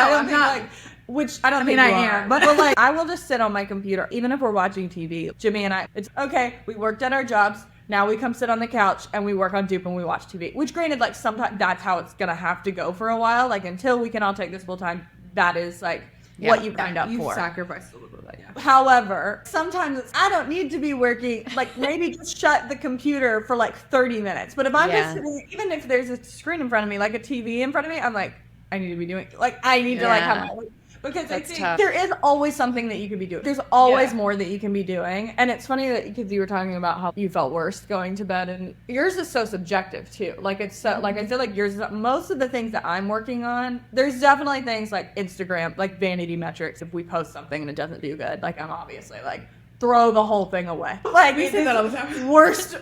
I don't think I am. But like I will just sit on my computer, even if we're watching TV. Jimmy and I, it's okay. We worked at our jobs. Now we come sit on the couch and we work on Dupe and we watch TV. Which, granted, like sometimes that's how it's gonna have to go for a while. Like until we can all take this full time, that is like what you signed up for. Sacrificed a little bit of that, yeah. However, sometimes I don't need to be working. Like maybe just shut the computer for like 30 minutes. But if I'm just sitting, even if there's a screen in front of me, like a TV in front of me, I'm like, I need to be doing, like I need to like have my, because I think there is always something that you could be doing. There's always more that you can be doing. And it's funny that because you were talking about how you felt worse going to bed, and yours is so subjective too. Like it's so, like I feel like yours is, most of the things that I'm working on, there's definitely things like Instagram, like vanity metrics. If we post something and it doesn't do good, like I'm obviously like, throw the whole thing away. Like we say that all the time. Worst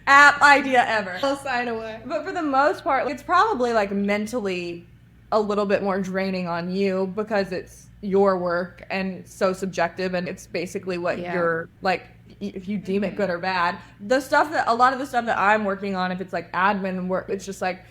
app idea ever. I'll sign away. But for the most part, it's probably like mentally a little bit more draining on you because it's your work and it's so subjective, and it's basically what you're like, if you deem it good or bad. The stuff that, a lot of the stuff that I'm working on, if it's like admin work, it's just like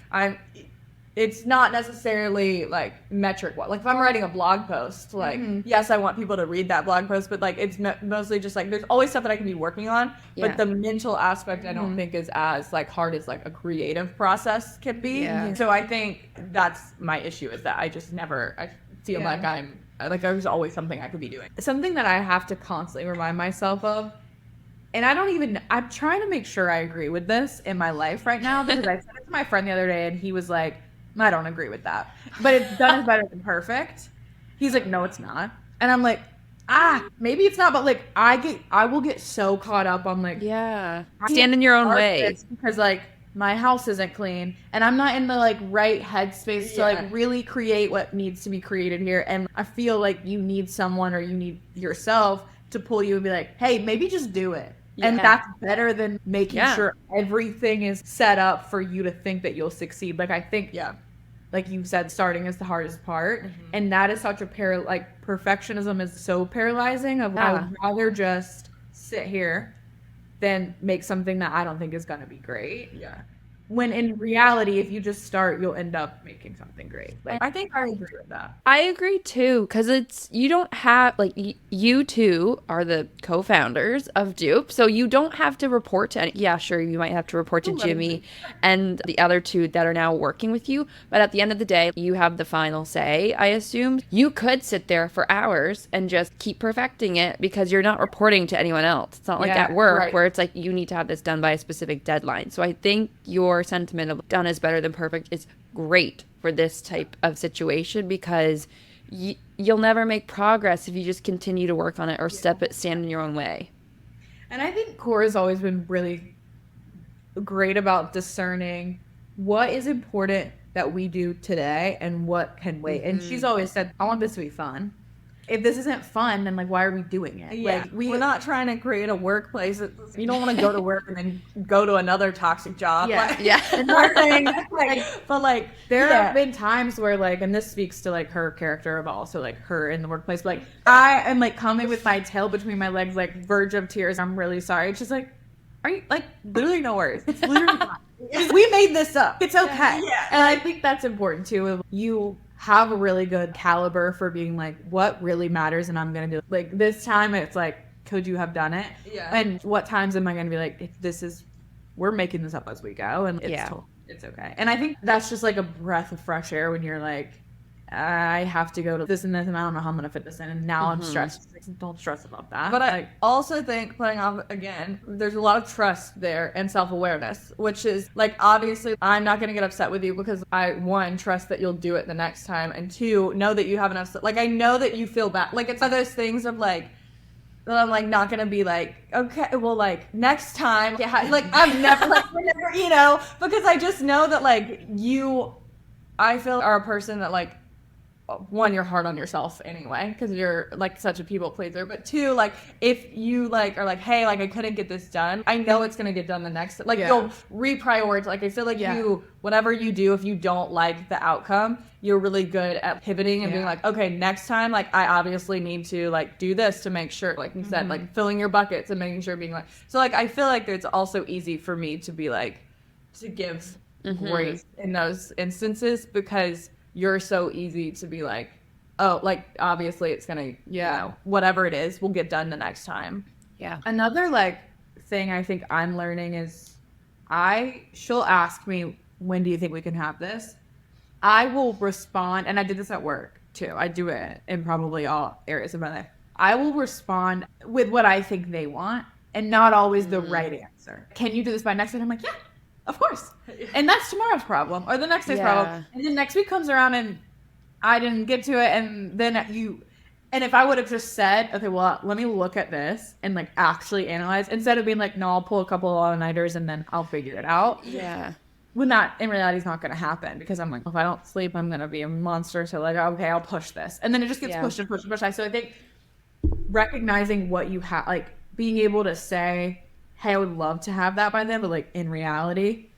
it's not necessarily like metric. Like if I'm writing a blog post, like yes, I want people to read that blog post, but like it's mostly just like there's always stuff that I can be working on, but the mental aspect I don't think is as like hard as like a creative process can be. So I think that's my issue, is that I just never, I feel like there's always something I could be doing. Something that I have to constantly remind myself of, and I'm trying to make sure I agree with this in my life right now, because I said it to my friend the other day and he was like, I don't agree with that, but it's done is better than perfect. He's like, no, it's not. And I'm like, maybe it's not, but like I will get so caught up on like, stand in your own way, because like my house isn't clean and I'm not in the like right headspace to like really create what needs to be created here. And I feel like you need someone, or you need yourself to pull you and be like, hey, maybe just do it. And that's better than making sure everything is set up for you to think that you'll succeed. Like I think, like you said, starting is the hardest part. And that is such a perfectionism is so paralyzing. I would rather just sit here than make something that I don't think is going to be great. When in reality, if you just start, you'll end up making something great. Like, I think I agree with that. I agree too, because you don't have, like, you two are the co-founders of Dupe, so you don't have to report to any. Yeah, sure, you might have to report to Jimmy and the other two that are now working with you, but at the end of the day, you have the final say, I assume. You could sit there for hours and just keep perfecting it because you're not reporting to anyone else. It's not like at work where it's like you need to have this done by a specific deadline. So I think your sentiment of done is better than perfect is great for this type of situation, because you'll never make progress if you just continue to work on it or stand in your own way. And I think Cora's always been really great about discerning what is important that we do today and what can wait. And she's always said, I want this to be fun. If this isn't fun, then like, why are we doing it? Like, we're not trying to create a workplace. You don't want to go to work and then go to another toxic job. And not saying but like there have been times where like, and this speaks to like her character, but also like her in the workplace. But like I am like coming with my tail between my legs, like verge of tears. I'm really sorry. It's just like, are you like literally no worries? It's literally fine. We made this up. It's okay. And I think that's important too. You have a really good caliber for being like, what really matters, and I'm gonna do it. Like this time it's like, could you have done it? And what times am I gonna be like, if this is, we're making this up as we go, and it's okay. And I think that's just like a breath of fresh air when you're like, I have to go to this and this, and I don't know how I'm gonna fit this in, and now I'm stressed. Don't stress about that. But I also think, playing off again, there's a lot of trust there and self-awareness, which is like, obviously I'm not gonna get upset with you because I, one, trust that you'll do it the next time, and two, know that you have enough, like I know that you feel bad. Like it's one of those things of like, that I'm like not gonna be like, okay, well like next time, like I'm never like, whenever, you know, because I just know that like you, I feel, are a person that like, one, you're hard on yourself anyway because you're like such a people pleaser, but two, like if you like are like, hey, like I couldn't get this done, I know it's gonna get done the next, like you'll reprioritize. Like I feel like you, whatever you do, if you don't like the outcome, you're really good at pivoting and being like, okay, next time, like I obviously need to like do this to make sure, like you said, like filling your buckets and making sure, being like, so like I feel like it's also easy for me to be like, to give grace in those instances, because you're so easy to be like, oh, like obviously it's gonna, you know, whatever it is, we'll get done the next time. Another like thing I think I'm learning is she'll ask me, when do you think we can have this? I will respond, and I did this at work too. I do it in probably all areas of my life. I will respond with what I think they want and not always the right answer. Can you do this by next week? I'm like, yeah, of course. And that's tomorrow's problem or the next day's problem. And then next week comes around and I didn't get to it. And then and if I would have just said, okay, well, let me look at this and like actually analyze instead of being like, no, I'll pull a couple of all-nighters and then I'll figure it out. Yeah. When that in reality is not going to happen because I'm like, if I don't sleep, I'm going to be a monster. So like, okay, I'll push this. And then it just gets pushed and pushed and pushed. So I think recognizing what you have, like being able to say, hey, I would love to have that by then, but like in reality,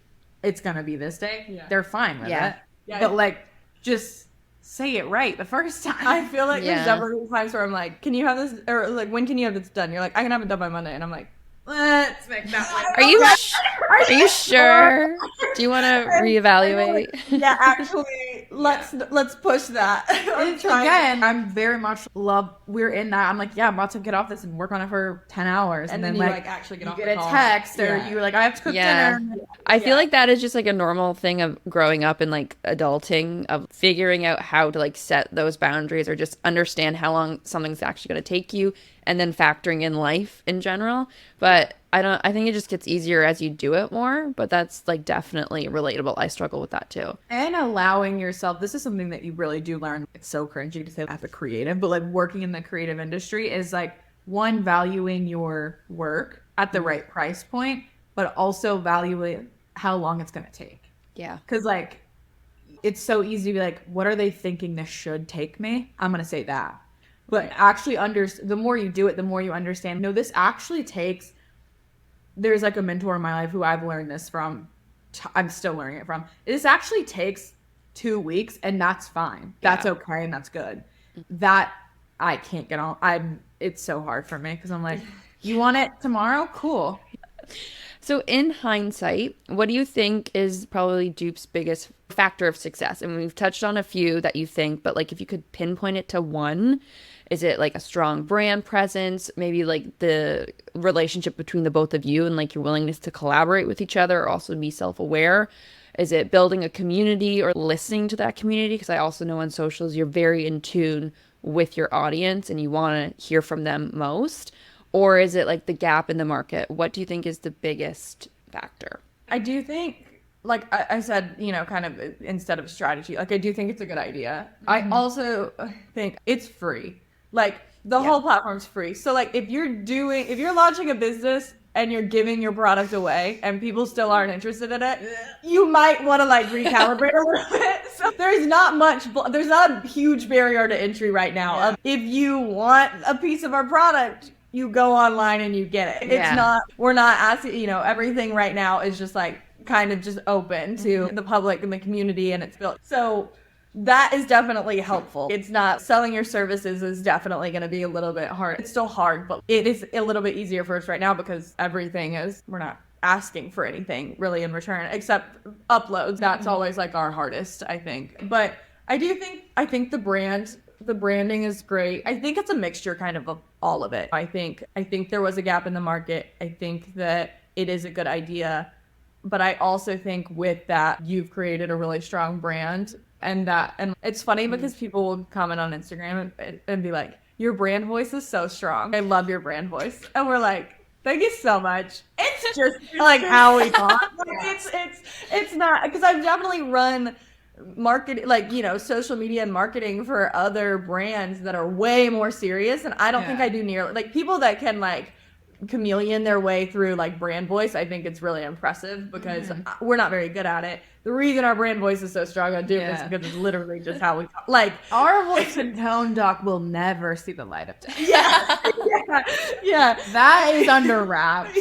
it's going to be this day. Yeah. They're fine with it. Yeah. But like, just say it right the first time. I feel like there's definitely times where I'm like, can you have this? Or like, when can you have this done? You're like, I can have it done by Monday. And I'm like, let's make that like. Are you sure? Do you want to reevaluate? Yeah, actually, let's push that. Again, I'm very much we're in that. I'm like, yeah, I'm about to get off this and work on it for 10 hours. And then you like actually get off a text or you're like, I have to cook dinner. I feel like that is just like a normal thing of growing up and like adulting, of figuring out how to like set those boundaries or just understand how long something's actually going to take you, and then factoring in life in general. But I think it just gets easier as you do it more, but that's like definitely relatable. I struggle with that too. And allowing yourself, this is something that you really do learn. It's so cringy to say as a creative, but like working in the creative industry is like, one, valuing your work at the right price point, but also valuing how long it's going to take. Yeah. Because like, it's so easy to be like, what are they thinking this should take me? I'm going to say that. But actually the more you do it, the more you understand, no, this actually takes, there's like a mentor in my life who I've learned this from. I'm still learning it from. This actually takes 2 weeks and that's fine. That's okay. And that's good. That I can't get on. It's so hard for me because I'm like, you want it tomorrow? Cool. So in hindsight, what do you think is probably Dupe's biggest factor of success? And we've touched on a few that you think, but like if you could pinpoint it to one, is it like a strong brand presence, maybe like the relationship between the both of you and like your willingness to collaborate with each other or also be self-aware? Is it building a community or listening to that community? Because I also know on socials you're very in tune with your audience and you want to hear from them most. Or is it like the gap in the market? What do you think is the biggest factor? I do think, like I said, kind of instead of strategy, like I do think it's a good idea. I also think it's free. Like the whole platform's free. So like if you're launching a business and you're giving your product away and people still aren't interested in it, you might want to like recalibrate a little bit. So there's not a huge barrier to entry right now. If you want a piece of our product, you go online and you get it. We're not asking, everything right now is just like kind of just open to the public and the community, and it's built. So that is definitely helpful. It's not selling your services is definitely going to be a little bit hard. It's still hard, but it is a little bit easier for us right now because we're not asking for anything really in return except uploads. That's always like our hardest, I think. But I think the branding is great. I think it's a mixture kind of all of it. I think there was a gap in the market. I think that it is a good idea. But I also think with that, you've created a really strong brand. And it's funny because people will comment on Instagram and be like, your brand voice is so strong. I love your brand voice. And we're like, thank you so much. It's just like how we talk. Like, it's not, because I've definitely run market, like, social media and marketing for other brands that are way more serious. And I don't think I do nearly, like people that can like chameleon their way through like brand voice. I think it's really impressive because we're not very good at it. The reason our brand voice is so strong on Dupe is because it's literally just how we talk. Like our voice and tone, Doc, will never see the light of day. Yeah. That is under wraps.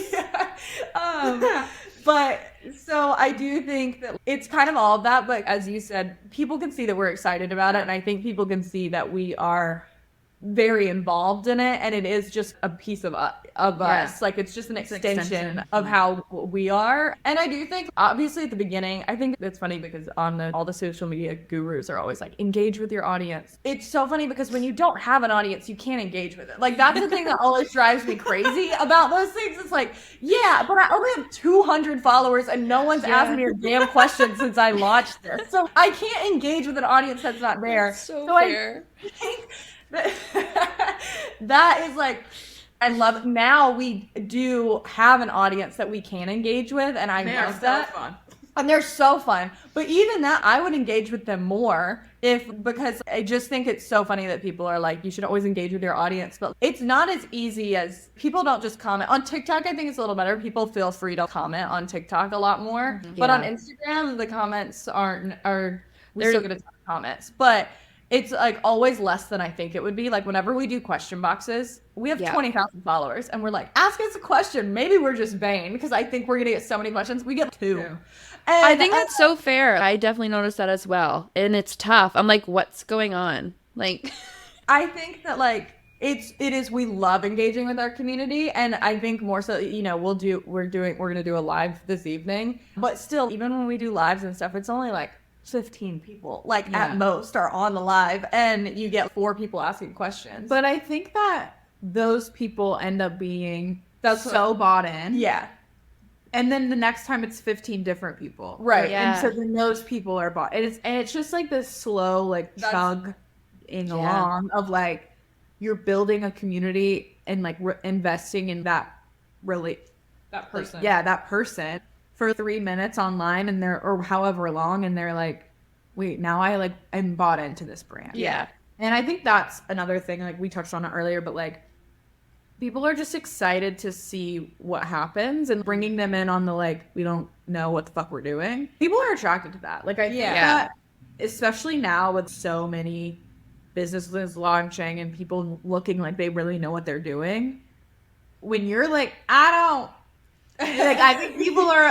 But so I do think that it's kind of all of that. But as you said, people can see that we're excited about it. And I think people can see that we are very involved in it, and it is just a piece of us. Like, it's just an extension of how we are. And I do think, obviously, at the beginning, I think it's funny because all the social media gurus are always like, engage with your audience. It's so funny because when you don't have an audience, you can't engage with it. Like, that's the thing that always drives me crazy about those things. It's like, yeah, but I only have 200 followers and no one's asked me a damn question since I launched this. So I can't engage with an audience that's not there. So fair. I think that is like, I love it. Now we do have an audience that we can engage with, and I love that. So fun. And they're so fun. But even that, I would engage with them more because I just think it's so funny that people are like, you should always engage with your audience. But it's not as easy as people don't just comment. On TikTok, I think it's a little better. People feel free to comment on TikTok a lot more. Mm-hmm. But on Instagram, the comments we still get a ton of comments. But it's like always less than I think it would be. Like whenever we do question boxes, we have 20,000 followers and we're like, ask us a question. Maybe we're just vain because I think we're going to get so many questions. We get 2. And I think that's so fair. I definitely noticed that as well. And it's tough. I'm like, what's going on? Like, I think that like, we love engaging with our community. And I think more so, you know, we're going to do a live this evening, but still, even when we do lives and stuff, it's only like 15 people at most are on the live, and you get 4 people asking questions. But I think that those people end up being bought in. Yeah. And then the next time it's 15 different people. Right. Yeah. And so then those people are bought. And it's just like this slow chugging along of like you're building a community and like investing in that person. That person for 3 minutes online and or however long, and they're like, wait, now I'm bought into this brand. Yeah. And I think that's another thing, like we touched on it earlier, but like people are just excited to see what happens, and bringing them in on the like, we don't know what the fuck we're doing. People are attracted to that. Like I think that, especially now with so many businesses launching and people looking like they really know what they're doing, when you're like, I don't, like I think people are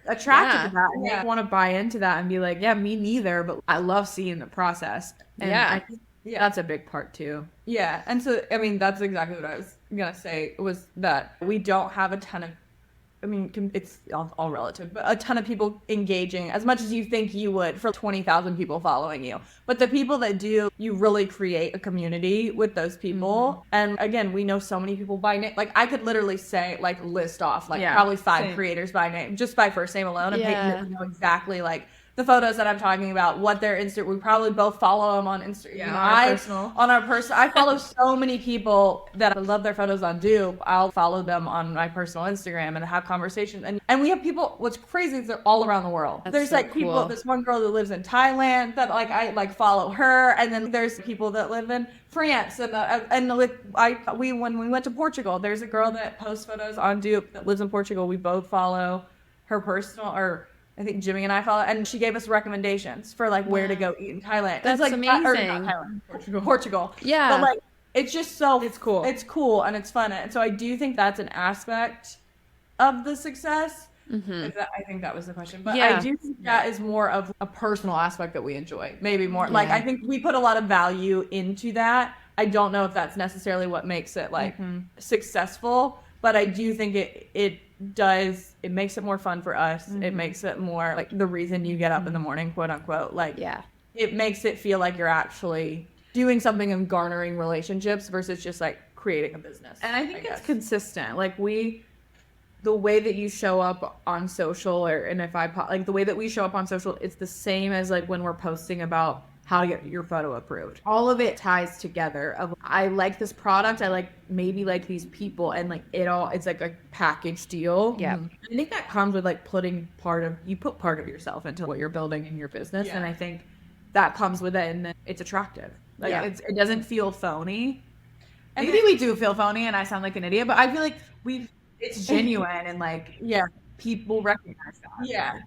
attracted to that, and they want to buy into that and be like, yeah, me neither, but I love seeing the process. And I think that's a big part too. Yeah. And so, I mean, that's exactly what I was going to say, was that we don't have a ton of, I mean, it's all relative, but a ton of people engaging as much as you think you would for 20,000 people following you. But the people that do, you really create a community with those people. Mm-hmm. And again, we know so many people by name. Like I could literally say, like list off like probably 5 creators by name, just by first name alone. And Payton would know exactly like the photos that I'm talking about, what their we probably both follow them on Instagram. Yeah, on our personal. I follow so many people that I love their photos on Dupe. I'll follow them on my personal Instagram and have conversations. And we have people, what's crazy is they're all around the world. There's so like people, cool. This one girl that lives in Thailand that like I like follow her, and then there's people that live in France when we went to Portugal, there's a girl that posts photos on Dupe that lives in Portugal. We both follow her personal, or I think Jimmy and I follow, and she gave us recommendations for like where to go eat in Thailand. That's like, amazing. Not Thailand, Portugal. Yeah. But like, it's just so, it's cool. It's cool and it's fun. And so I do think that's an aspect of the success. Mm-hmm. I think that was the question. But I do think that is more of a personal aspect that we enjoy. Maybe more. Like, I think we put a lot of value into that. I don't know if that's necessarily what makes it like successful, but I do think it makes it more fun for us. It makes it more like the reason you get up in the morning, quote unquote. Like, it makes it feel like you're actually doing something and garnering relationships versus just like creating a business. And I think it's consistent. Like the way that you show up on social, the way that we show up on social, it's the same as like when we're posting about how to get your photo approved. All of it ties together of, I like this product, I maybe like these people, and like it's like a package deal. Yeah. I think that comes with like you put part of yourself into what you're building in your business. And I think that comes with it, and it's attractive. Like it doesn't feel phony. And maybe we do feel phony and I sound like an idiot, but I feel like it's genuine and like, people recognize that. Yeah.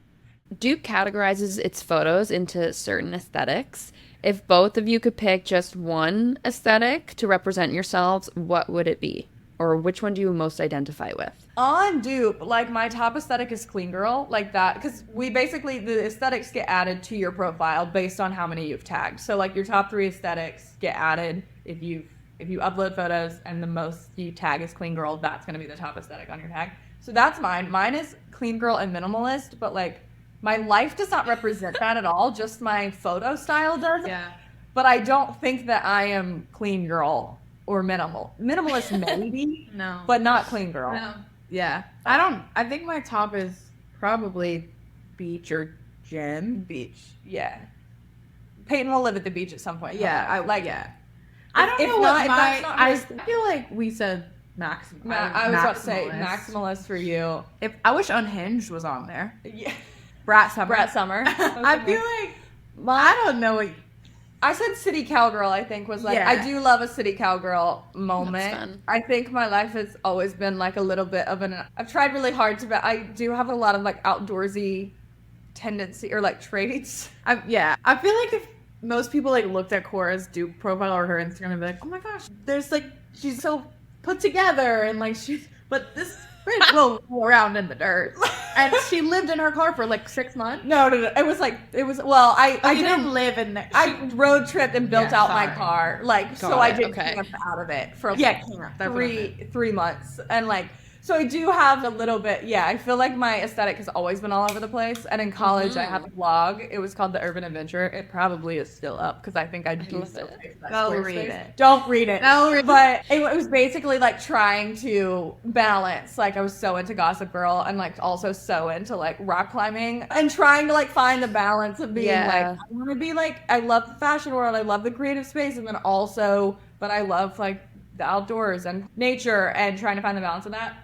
Dupe categorizes its photos into certain aesthetics. If both of you could pick just one aesthetic to represent yourselves, what would it be? Or which one do you most identify with? On Dupe, like my top aesthetic is clean girl, like that, because we basically, the aesthetics get added to your profile based on how many you've tagged. So like your top 3 aesthetics get added if you upload photos and the most you tag is clean girl, that's going to be the top aesthetic on your tag. So that's mine. Mine is clean girl and minimalist, but like my life does not represent that at all. Just my photo style does. Yeah. But I don't think that I am clean girl or minimalist maybe. No. But not clean girl. No. Yeah. I think my top is probably beach or gym. Beach. Yeah. Payton will live at the beach at some point. Yeah. I like. Yeah. I don't if know not, what if my. that's not I her- feel like we said maximal. I was about to say maximalist for you. If I wish Unhinged was on there. Yeah. Brat Summer. Brat Summer. I feel like I don't know what. I said city cowgirl, I think, was like, Yeah. I do love a city cowgirl moment. That's fun. I think my life has always been like a little bit of I've tried really hard to, but I do have a lot of like outdoorsy tendency or like traits. I feel like if most people like looked at Cora's Dupe profile or her Instagram and be like, oh my gosh, there's like, she's so put together and like but this bitch will roll around in the dirt. And she lived in her car for like 6 months. No. It was, well, I didn't live in there. I road tripped and built Yeah, out my sorry. car. Like, so Got I it, did okay. camp out of it for Camp. That's what I 3 months. And like, so I do have a little bit, I feel like my aesthetic has always been all over the place. And in college, I had a blog. It was called The Urban Adventure. It probably is still up because I think I do love still it. take that Go Squarespace. read it. Don't read it. No, read it. But it was basically like trying to balance. Like I was so into Gossip Girl and like also so into like rock climbing and trying to like find the balance of being Yeah. like, I want to be like, I love the fashion world. I love the creative space. And then also, but I love like the outdoors and nature and trying to find the balance of that.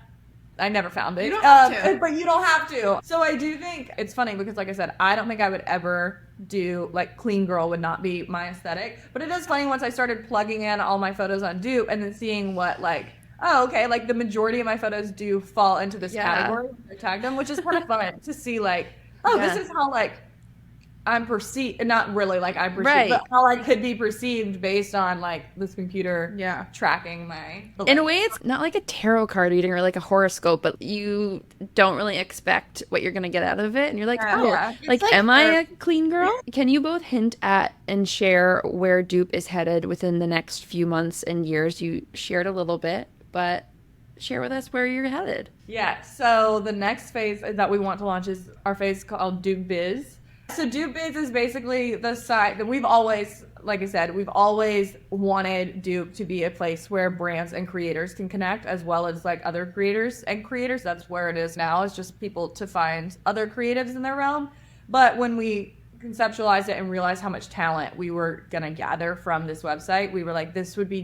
I never found it. You don't have to. But you don't have to. So I do think it's funny because like I said, I don't think I would ever do like clean girl would not be my aesthetic. But it is funny once I started plugging in all my photos on Dupe and then seeing what like, oh, okay, like the majority of my photos do fall into this category. I tagged them, which is kind of fun to see like, oh, Yeah. this is how like I'm perceived, not really like I'm perceived, Right. but how I could be perceived based on like this computer tracking my. In a way, it's not like a tarot card reading or like a horoscope, but you don't really expect what you're going to get out of it. And you're like, oh, Yeah. like, am I a clean girl? Can you both hint at and share where Dupe is headed within the next few months and years? You shared a little bit, but share with us where you're headed. Yeah, so the next phase that we want to launch is our phase called Dupe Biz. So Dupe Biz is basically the site that we've always, like I said, we've always wanted Dupe to be a place where brands and creators can connect as well as like other creators and creators. That's where it is now. It's just people to find other creatives in their realm. But when we conceptualized it and realized how much talent we were going to gather from this website, we were like, this would be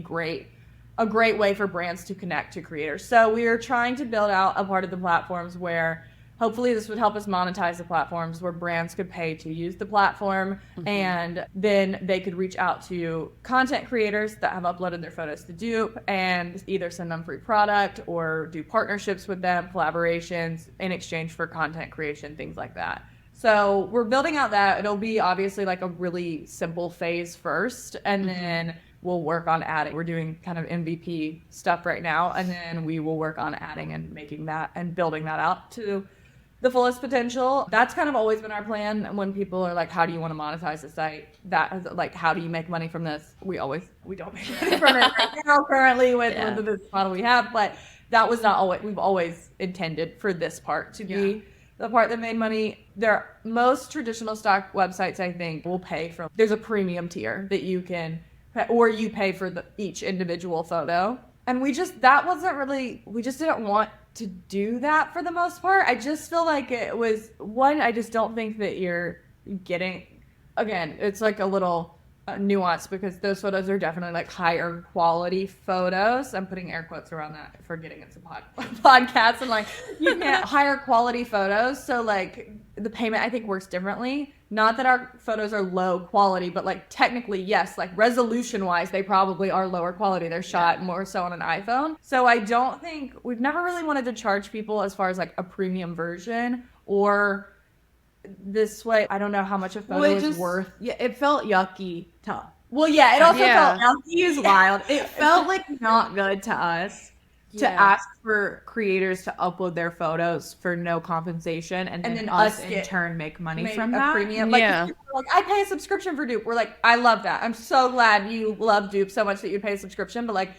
a great way for brands to connect to creators. So we are trying to build out a part of the platforms where hopefully this would help us monetize the platforms where brands could pay to use the platform and then they could reach out to content creators that have uploaded their photos to Dupe and either send them free product or do partnerships with them, collaborations in exchange for content creation, things like that. So we're building out that. It'll be obviously like a really simple phase first and then we'll work on adding. We're doing kind of MVP stuff right now and then we will work on adding and making that and building that out to the fullest potential. That's kind of always been our plan. When people are like, how do you want to monetize the site? That is like, how do you make money from this? We don't make money from it right now currently with the model we have, but that was not always, we've always intended for this part to be the part that made money. Most traditional stock websites, I think, will pay for, there's a premium tier that you can, or you pay for each individual photo. And we just didn't want to do that for the most part. I just feel like it was I just don't think that you're getting, again, it's like a little nuance because those photos are definitely like higher quality photos. I'm putting air quotes around that, forgetting it's a podcast and like you can't higher quality photos. So like the payment I think works differently. Not that our photos are low quality, but like technically, yes, like resolution wise, they probably are lower quality. They're shot more so on an iPhone. So I don't think, we've never really wanted to charge people as far as like a premium version or this way. I don't know how much a photo is worth. Yeah, it felt yucky to Well, yeah, it also felt yucky is wild. It felt like not good to us. to ask for creators to upload their photos for no compensation, and then us in turn make money from that. Premium. Like, I pay a subscription for Dupe. We're like, I love that. I'm so glad you love Dupe so much that you pay a subscription. But like,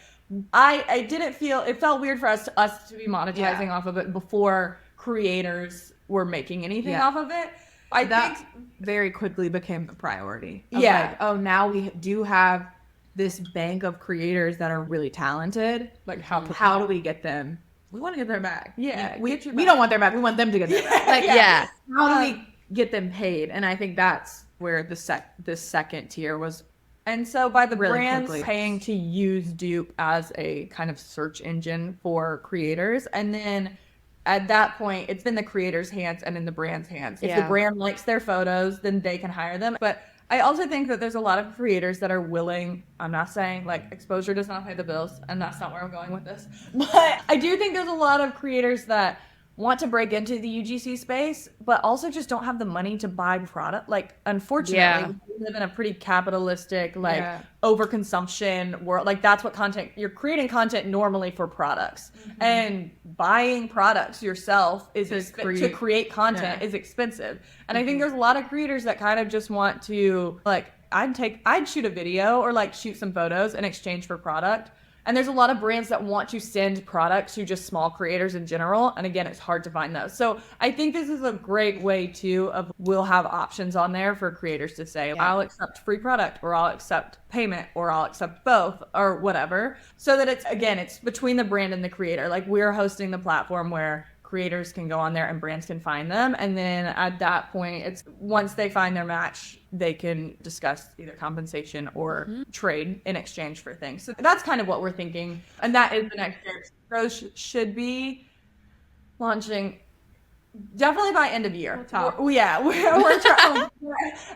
I didn't feel, it felt weird for us to be monetizing off of it before creators were making anything off of it. I think very quickly became the priority. Like, oh, now we do have this bank of creators that are really talented. Like, how do we get them? We want to get their back. Yeah, we don't want their back. We want them to get their back. Like, how do we get them paid? And I think that's where the second tier was. And so by the really brands quickly paying to use Dupe as a kind of search engine for creators, and then at that point, it's in the creator's hands and in the brand's hands. If the brand likes their photos, then they can hire them. But I also think that there's a lot of creators that are willing. I'm not saying like exposure does not pay the bills, and that's not where I'm going with this. But I do think there's a lot of creators that want to break into the UGC space, but also just don't have the money to buy product. Like, unfortunately, we live in a pretty capitalistic, like, overconsumption world. Like, that's what content, you're creating content normally for products. And buying products yourself is to create content is expensive. And I think there's a lot of creators that kind of just want to, like, I'd shoot a video or like shoot some photos in exchange for product. And there's a lot of brands that want to send products to just small creators in general. And again, it's hard to find those. So I think this is a great way too we'll have options on there for creators to say, I'll accept free product, or I'll accept payment, or I'll accept both, or whatever. So that it's between the brand and the creator. Like, we're hosting the platform where creators can go on there and brands can find them. And then at that point, it's once they find their match, they can discuss either compensation or trade in exchange for things. So that's kind of what we're thinking. And that is the next year. Rose should be launching definitely by end of year. We're trying.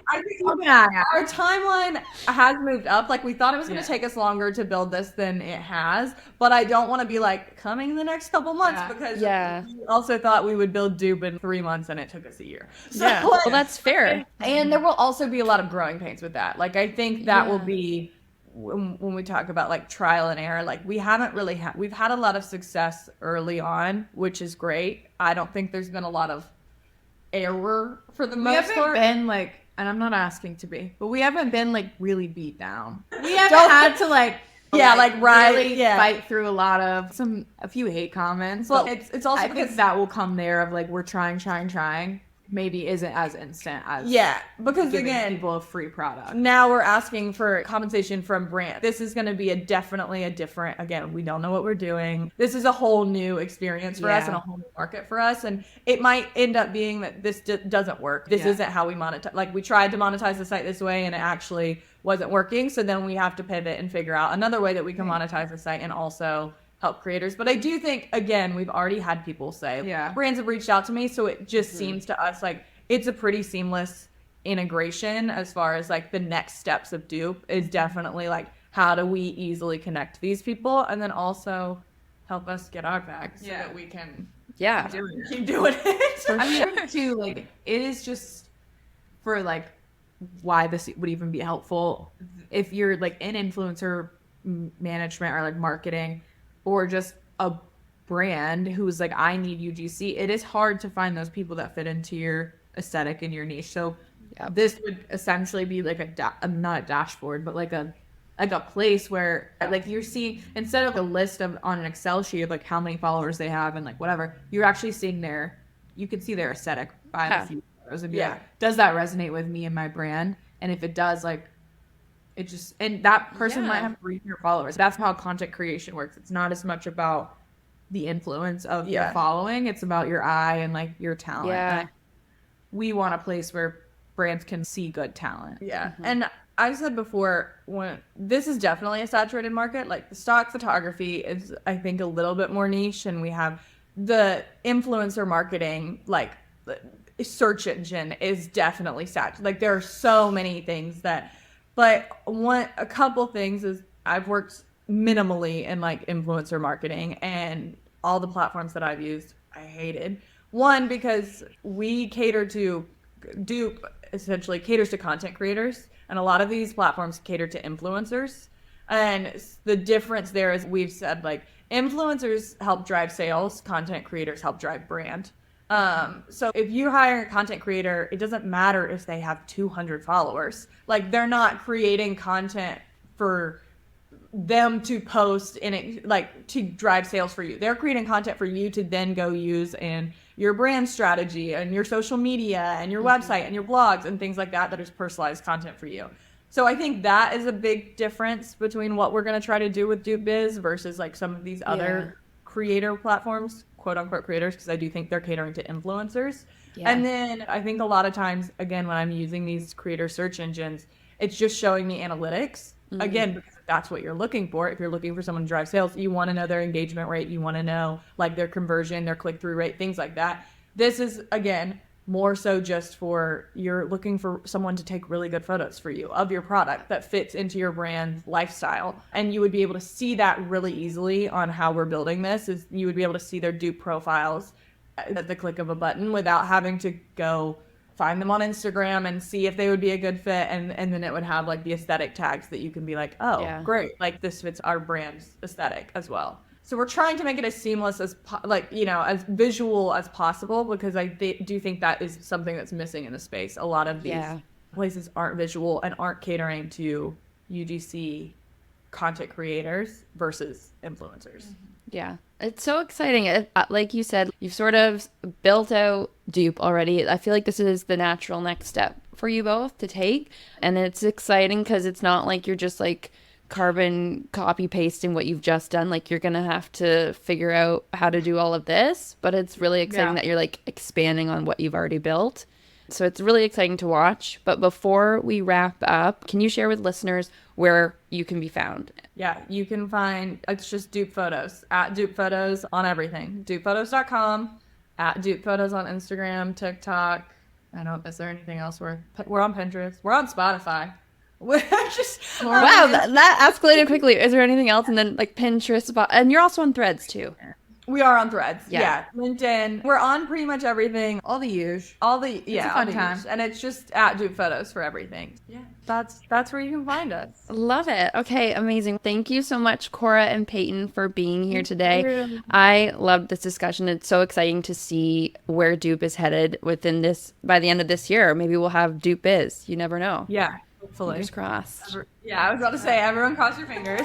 I think our timeline has moved up. Like, we thought it was going to take us longer to build this than it has, but I don't want to be like coming in the next couple months because we also thought we would build Dupe in 3 months and it took us a year. So, well, that's fair. And there will also be a lot of growing pains with that. Like, I think that will be when we talk about like trial and error. Like, we haven't really we've had a lot of success early on, which is great. I don't think there's been a lot of error for the most part. We haven't been like, and I'm not asking to be, but we haven't been like really beat down. We haven't had to like really fight through a few hate comments. Well, it's also I think that will come there of like, we're trying. Maybe isn't as instant as because giving again, people a free product. Now we're asking for compensation from brand. This is going to be definitely a different, again, we don't know what we're doing. This is a whole new experience for us and a whole new market for us. And it might end up being that this doesn't work. This isn't how we monetize. Like, we tried to monetize the site this way and it actually wasn't working. So then we have to pivot and figure out another way that we can monetize the site and also help creators. But I do think, again, we've already had people say, brands have reached out to me, so it just seems to us like it's a pretty seamless integration as far as like the next steps of Dupe is definitely like, how do we easily connect these people and then also help us get our back so that we can keep doing it. I mean, too, like, it is just for like why this would even be helpful if you're like in influencer management or like marketing, or just a brand who's like, I need UGC. It is hard to find those people that fit into your aesthetic and your niche. So this would essentially be like not a dashboard, but like a place where like you're seeing, instead of a list on an Excel sheet of like how many followers they have and like whatever, you're actually seeing you can see their aesthetic by a few photos and be like, does that resonate with me and my brand? And if it does, like, it just, and that person might have 3 million followers. That's how content creation works. It's not as much about the influence of your following. It's about your eye and like your talent. And we want a place where brands can see good talent. And I've said before, this is definitely a saturated market. Like, the stock photography is, I think, a little bit more niche, and we have the influencer marketing, like, search engine is definitely saturated. Like, there are so many things that. But a couple things is I've worked minimally in like influencer marketing, and all the platforms that I've used, I hated. One, because Dupe essentially caters to content creators, and a lot of these platforms cater to influencers. And the difference there is we've said, like, Influencers help drive sales. Content creators help drive brand. So if you hire a content creator, it doesn't matter if they have 200 followers. Like, they're not creating content for them to post in it, like, to drive sales for you. They're creating content for you to then go use in your brand strategy and your social media and your website and your blogs and things like that is personalized content for you. So I think that is a big difference between what we're going to try to do with Dupe Biz versus like some of these other creator platforms, quote unquote creators, because I do think they're catering to influencers. Yeah. And then I think a lot of times, again, when I'm using these creator search engines, it's just showing me analytics. Again, because that's what you're looking for. If you're looking for someone to drive sales, you want to know their engagement rate. You want to know like their conversion, their click-through rate, things like that. This is, again, more so just for you're looking for someone to take really good photos for you of your product that fits into your brand lifestyle. And you would be able to see that really easily on how we're building this. Is you would be able to see their dupe profiles at the click of a button without having to go find them on Instagram and see if they would be a good fit. And then it would have like the aesthetic tags that you can be like, oh, great. Like, this fits our brand's aesthetic as well. So we're trying to make it as seamless as, as visual as possible, because I do think that is something that's missing in the space. A lot of these places aren't visual and aren't catering to UGC content creators versus influencers. Yeah, it's so exciting. Like you said, you've sort of built out Dupe already. I feel like this is the natural next step for you both to take. And it's exciting because it's not like you're just like carbon copy pasting what you've just done. Like, you're gonna have to figure out how to do all of this, but it's really exciting that you're like expanding on what you've already built. So it's really exciting to watch. But before we wrap up, can you share with listeners where you can be found? Yeah, you can find, it's just Dupe Photos, at Dupe Photos on everything. DupePhotos.com, at Dupe Photos on Instagram, TikTok. Is there anything else? We're on Pinterest. We're on Spotify. We're just wow, that escalated quickly. Is there anything else? And then like Pinterest, and you're also on Threads too. We are on Threads. Yeah. LinkedIn. We're on pretty much everything. All the huge. It's a fun time. And it's just at Dupe Photos for everything. Yeah. That's where you can find us. Love it. Okay, amazing. Thank you so much, Cora and Payton, for being here today. I loved this discussion. It's so exciting to see where Dupe is headed by the end of this year. Maybe we'll have Dupe Biz. You never know. Yeah. Hopefully. Fingers crossed. Yeah, I was about to say, everyone cross your fingers.